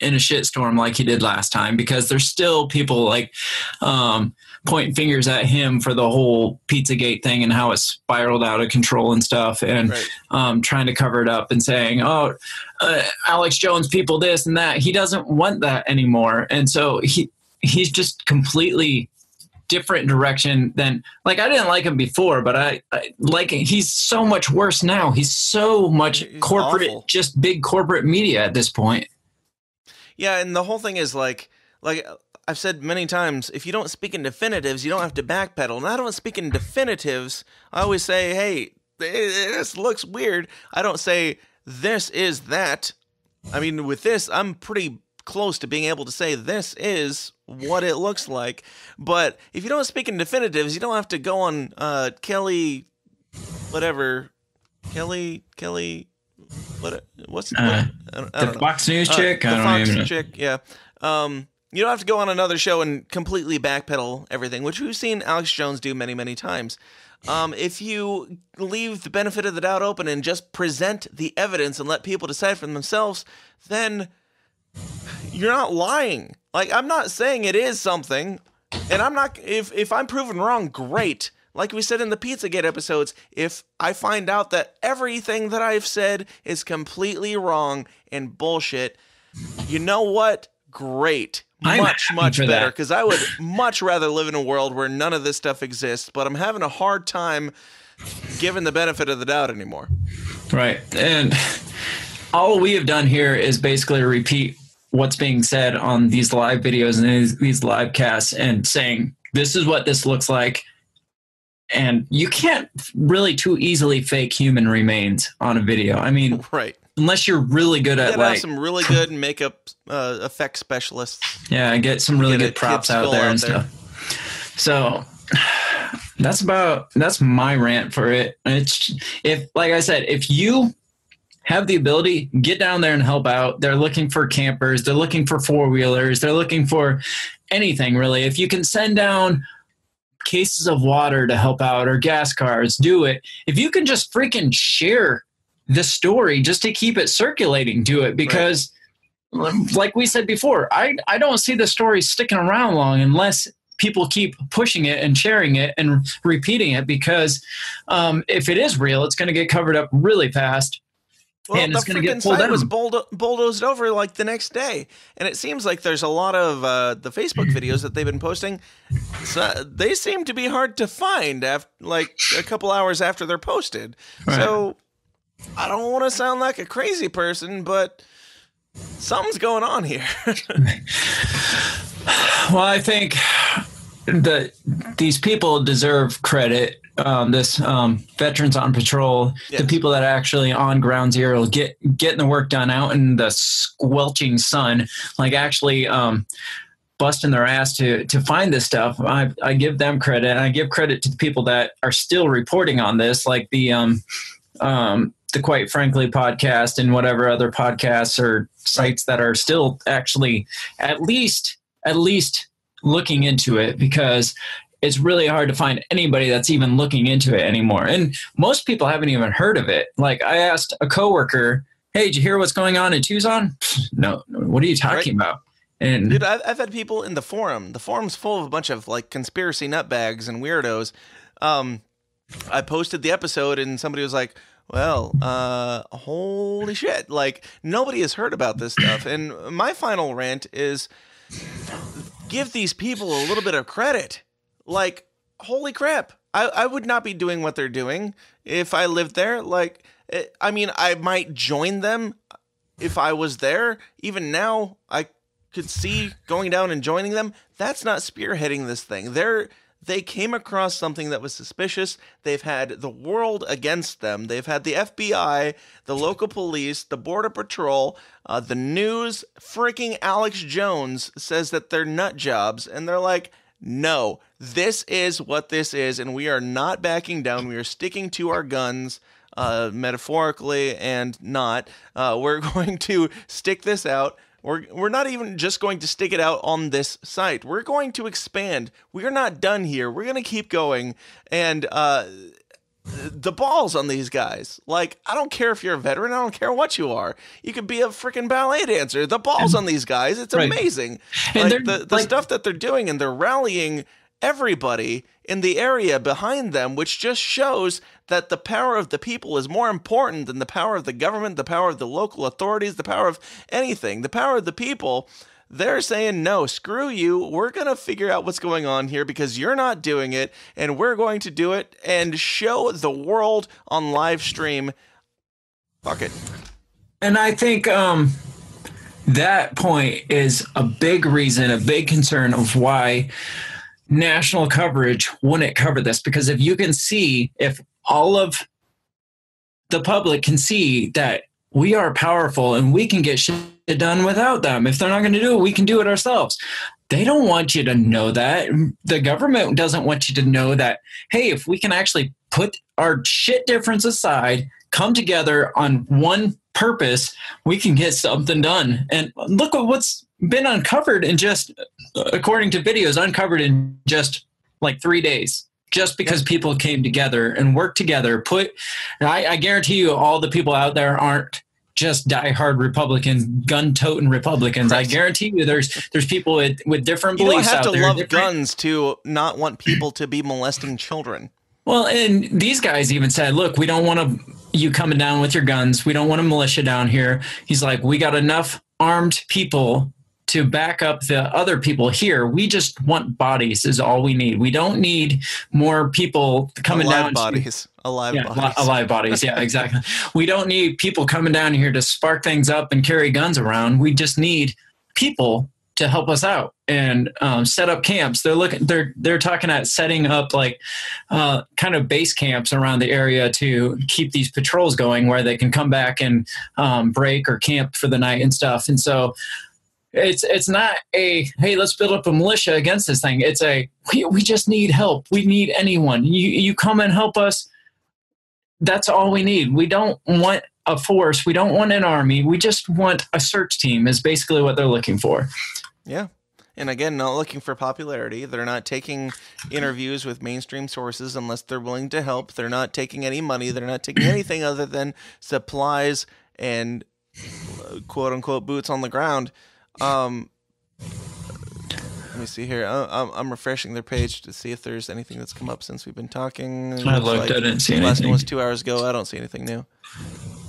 Speaker 3: in a shitstorm like he did last time because there's still people like pointing fingers at him for the whole Pizzagate thing and how it spiraled out of control and stuff and trying to cover it up and saying, Alex Jones people this and that. He doesn't want that anymore. And so he's just completely different direction than like I didn't like him before, but I like he's so much worse now. He's so much corporate, awful. Just big corporate media at this point.
Speaker 1: Yeah, and the whole thing is like I've said many times, if you don't speak in definitives, you don't have to backpedal. And I don't speak in definitives. I always say, hey, this looks weird. I don't say this is that. I mean, with this, I'm pretty close to being able to say this is what it looks like. But if you don't speak in definitives, you don't have to go on Kelly, whatever, Kelly, what's I don't
Speaker 3: know. Fox News chick?
Speaker 1: The Fox chick, yeah. You don't have to go on another show and completely backpedal everything, which we've seen Alex Jones do many, many times. If you leave the benefit of the doubt open and just present the evidence and let people decide for themselves, then you're not lying. Like, I'm not saying it is something, and I'm not, if I'm proven wrong, great. Like we said in the Pizzagate episodes, if I find out that everything that I've said is completely wrong and bullshit, you know what? Great. Much better, because I would much rather live in a world where none of this stuff exists, but I'm having a hard time giving the benefit of the doubt anymore.
Speaker 3: Right. And all we have done here is basically repeat what's being said on these live videos and these live casts and saying, this is what this looks like. And you can't really too easily fake human remains on a video. I mean,
Speaker 1: right.
Speaker 3: Unless you're really good at like
Speaker 1: some really good makeup effect specialists.
Speaker 3: Yeah, get some really good props out there and stuff. So that's my rant for it. It's like I said, if you have the ability, get down there and help out. They're looking for campers, they're looking for four-wheelers, they're looking for anything really. If you can send down cases of water to help out or gas cars, do it. If you can just freaking share the story just to keep it circulating, do it, because like we said before, I don't see the story sticking around long unless people keep pushing it and sharing it and repeating it, because if it is real, it's going to get covered up really fast.
Speaker 1: Well,
Speaker 3: and
Speaker 1: the
Speaker 3: it's going to get
Speaker 1: freaking
Speaker 3: pulled
Speaker 1: site was
Speaker 3: down.
Speaker 1: bulldozed over like the next day, and it seems like there's a lot of the Facebook videos that they've been posting. So they seem to be hard to find after like a couple hours after they're posted.
Speaker 3: Right.
Speaker 1: So I don't want to sound like a crazy person, but something's going on here.
Speaker 3: Well, I think that these people deserve credit. This Veterans on Patrol, yes. The people that are actually on ground zero, getting the work done out in the squelching sun, like actually busting their ass to find this stuff. I give them credit, and I give credit to the people that are still reporting on this, like the Quite Frankly podcast and whatever other podcasts or sites that are still actually at least looking into it, because it's really hard to find anybody that's even looking into it anymore. And most people haven't even heard of it. Like, I asked a coworker, hey, did you hear what's going on in Tucson? No. What are you talking about? And
Speaker 1: dude, I've had people in the forum. The forum's full of a bunch of like conspiracy nutbags and weirdos. I posted the episode and somebody was like, well, holy shit. Like, nobody has heard about this stuff. And my final rant is give these people a little bit of credit. Like, holy crap. I would not be doing what they're doing if I lived there. Like, I mean, I might join them if I was there. Even now, I could see going down and joining them. That's not spearheading this thing. They came across something that was suspicious. They've had the world against them. They've had the FBI, the local police, the Border Patrol, the news. Freaking Alex Jones says that they're nut jobs, and they're like, no, this is what this is, and we are not backing down. We are sticking to our guns, metaphorically and not. We're going to stick this out. We're not even just going to stick it out on this site. We're going to expand. We're not done here. We're going to keep going. And the balls on these guys. Like, I don't care if you're a veteran. I don't care what you are. You could be a freaking ballet dancer. The balls on these guys. It's amazing.
Speaker 3: And
Speaker 1: like the stuff that they're doing, and they're rallying everybody in the area behind them, which just shows that the power of the people is more important than the power of the government, the power of the local authorities, the power of anything. The power of the people. They're saying, no, screw you. We're going to figure out what's going on here because you're not doing it, and we're going to do it and show the world on live stream. Fuck it.
Speaker 3: And I think that point is a big reason, a big concern of why national coverage wouldn't cover this. Because if you can see, if all of the public can see that we are powerful and we can get shit done without them. If they're not going to do it, we can do it ourselves. They don't want you to know that. The government doesn't want you to know that, hey, if we can actually put our shit difference aside, come together on one purpose, we can get something done. And look at what's been uncovered in just, according to videos, uncovered in just like 3 days. Just because people came together and worked together, I guarantee you all the people out there aren't just diehard Republicans, gun-toting Republicans. Right. I guarantee you there's people with different beliefs out there.
Speaker 1: You don't have to love guns to not want people to be molesting children.
Speaker 3: Well, and these guys even said, look, we don't want you coming down with your guns. We don't want a militia down here. He's like, we got enough armed people to back up the other people here. We just want bodies is all we need. We don't need more people coming down. Alive bodies. Yeah, exactly. We don't need people coming down here to spark things up and carry guns around. We just need people to help us out and set up camps. They're talking at setting up like kind of base camps around the area to keep these patrols going where they can come back and break or camp for the night and stuff. And so it's not a, hey, let's build up a militia against this thing. It's a, we just need help. We need anyone. You come and help us. That's all we need. We don't want a force. We don't want an army. We just want a search team is basically what they're looking for.
Speaker 1: Yeah. And again, not looking for popularity. They're not taking interviews with mainstream sources unless they're willing to help. They're not taking any money. They're not taking anything other than supplies and quote unquote boots on the ground. Let me see here. I'm refreshing their page to see if there's anything that's come up since we've been talking.
Speaker 3: I looked, I didn't see anything.
Speaker 1: Last one was 2 hours ago. I don't see anything new.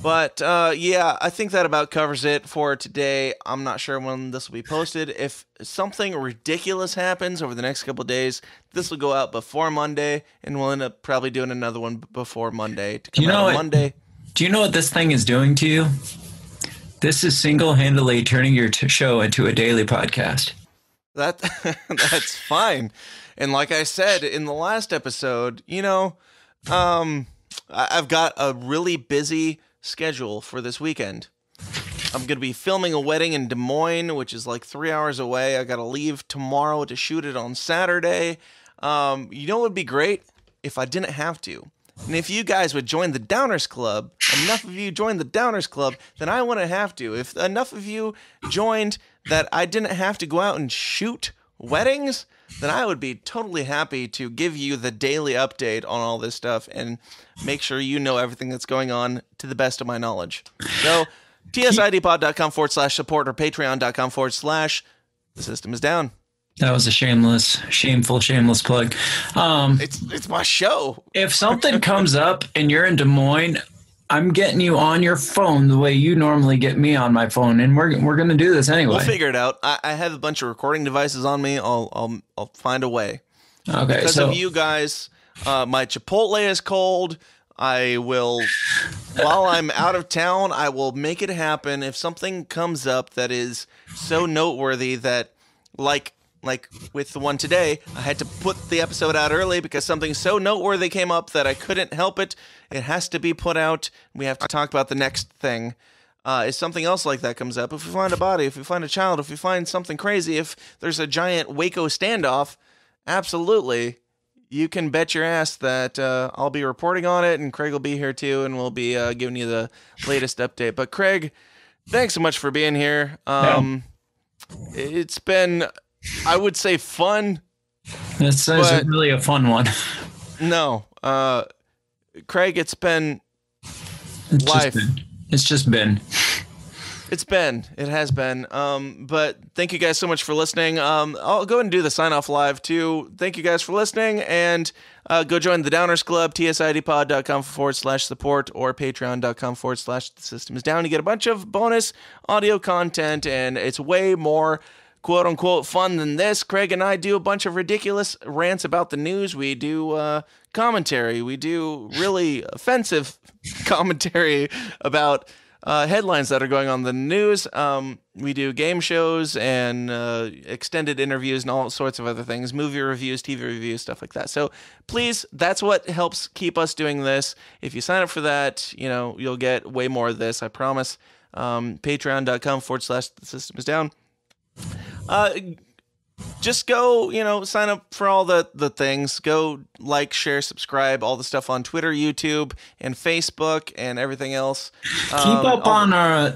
Speaker 1: But yeah, I think that about covers it for today. I'm not sure when this will be posted. If something ridiculous happens over the next couple of days, this will go out before Monday, and we'll end up probably doing another one before Monday to come out on Monday.
Speaker 3: Do you know what this thing is doing to you? This is single-handedly turning your show into a daily podcast.
Speaker 1: That's fine. And like I said in the last episode, I've got a really busy schedule for this weekend. I'm going to be filming a wedding in Des Moines, which is like 3 hours away. I got to leave tomorrow to shoot it on Saturday. It would be great if I didn't have to. And if you guys would join the Downers Club, enough of you joined the Downers Club, then I wouldn't have to. If enough of you joined that I didn't have to go out and shoot weddings, then I would be totally happy to give you the daily update on all this stuff and make sure you know everything that's going on to the best of my knowledge. So, tsidpod.com/support or patreon.com/the system is down.
Speaker 3: That was a shameful plug.
Speaker 1: It's my show. If
Speaker 3: something comes up and you're in Des Moines, I'm getting you on your phone the way you normally get me on my phone, and we're going to do this anyway.
Speaker 1: We'll figure it out. I have a bunch of recording devices on me. I'll find a way.
Speaker 3: Okay.
Speaker 1: Because of you guys, my Chipotle is cold. I will, while I'm out of town, I will make it happen. If something comes up that is so noteworthy that, like with the one today, I had to put the episode out early because something so noteworthy came up that I couldn't help it. It has to be put out. We have to talk about the next thing. If something else like that comes up, if we find a body, if we find a child, if we find something crazy, if there's a giant Waco standoff, absolutely, you can bet your ass that I'll be reporting on it, and Craig will be here too, and we'll be giving you the latest update. But Craig, thanks so much for being here. It's been, I would say, fun.
Speaker 3: This is really a fun one.
Speaker 1: No. Craig, it's been life.
Speaker 3: It's just been.
Speaker 1: It has been. But thank you guys so much for listening. I'll go ahead and do the sign off live too. Thank you guys for listening, and go join the Downers Club, tsidpod.com/support or patreon.com/the system is down. You get a bunch of bonus audio content, and it's way more quote unquote fun than this. Craig and I do a bunch of ridiculous rants about the news. We do commentary. We do really offensive commentary about headlines that are going on in the news. We do game shows and extended interviews and all sorts of other things, movie reviews, TV reviews, stuff like that. So please, that's what helps keep us doing this. If you sign up for that, you'll get way more of this, I promise. Patreon.com/the system is down. Just go, sign up for all the things. Go like, share, subscribe, all the stuff on Twitter, YouTube, and Facebook, and everything else.
Speaker 3: Keep up on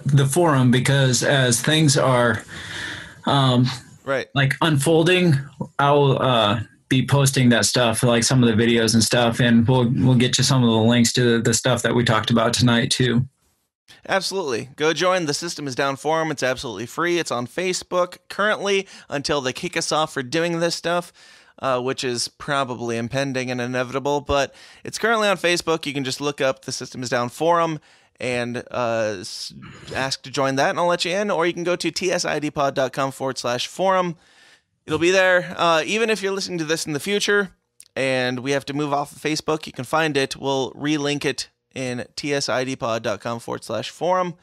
Speaker 3: the forum, because as things are unfolding, I'll be posting that stuff, like some of the videos and stuff, and we'll get you some of the links to the stuff that we talked about tonight too.
Speaker 1: Absolutely. Go join the System is Down forum. It's absolutely free. It's on Facebook currently until they kick us off for doing this stuff, which is probably impending and inevitable, but it's currently on Facebook. You can just look up the System is Down forum and ask to join that, and I'll let you in, or you can go to tsidpod.com/forum. It'll be there. Even if you're listening to this in the future and we have to move off of Facebook, you can find it. We'll relink it in tsidpod.com/forum.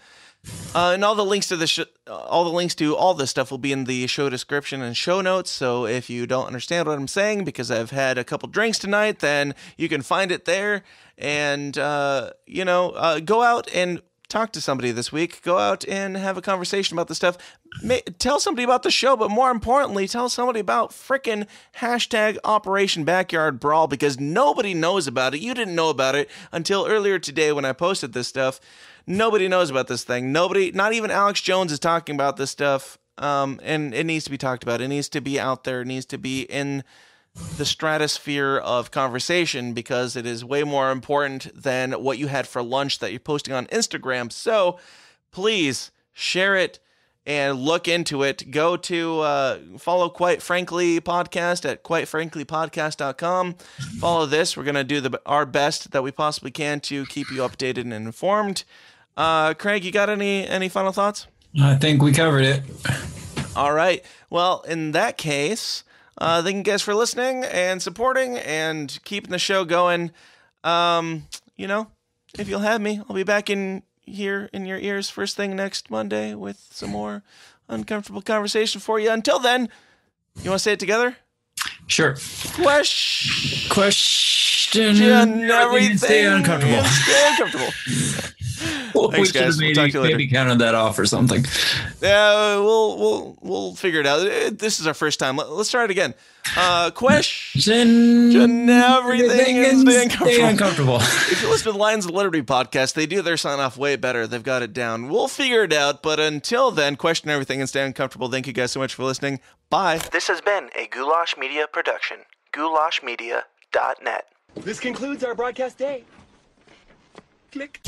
Speaker 1: And all the links to all the links to all this stuff will be in the show description and show notes. So if you don't understand what I'm saying because I've had a couple drinks tonight, then you can find it there. And go out and talk to somebody this week. Go out and have a conversation about this stuff. Tell somebody about the show, but more importantly, tell somebody about frickin' hashtag Operation Backyard Brawl, because nobody knows about it. You didn't know about it until earlier today when I posted this stuff. Nobody knows about this thing. Nobody, not even Alex Jones, is talking about this stuff. And it needs to be talked about. It needs to be out there. It needs to be in the stratosphere of conversation, because it is way more important than what you had for lunch that you're posting on Instagram. So please share it. and look into it. Go to follow Quite Frankly Podcast at quitefranklypodcast.com. Follow this. We're going to do our best that we possibly can to keep you updated and informed. Craig, you got any final thoughts?
Speaker 3: I think we covered it.
Speaker 1: All right. Well, in that case, thank you guys for listening and supporting and keeping the show going. If you'll have me, I'll be back in here in your ears first thing next Monday with some more uncomfortable conversation for you. Until then, you want to say it together?
Speaker 3: Sure. Question.
Speaker 1: Everything.
Speaker 3: Stay uncomfortable.
Speaker 1: Stay uncomfortable. Thanks, guys.
Speaker 3: We'll talk to you later. Maybe counted that off or something.
Speaker 1: Yeah, we'll figure it out. This is our first time. Let's try it again. Question everything and stay uncomfortable. If you listen to the Lions of Liberty podcast, they do their sign off way better. They've got it down. We'll figure it out. But until then, question everything and stay uncomfortable. Thank you guys so much for listening. Bye. This has been a Goulash Media production. goulashmedia.net.
Speaker 6: This concludes our broadcast day. Click.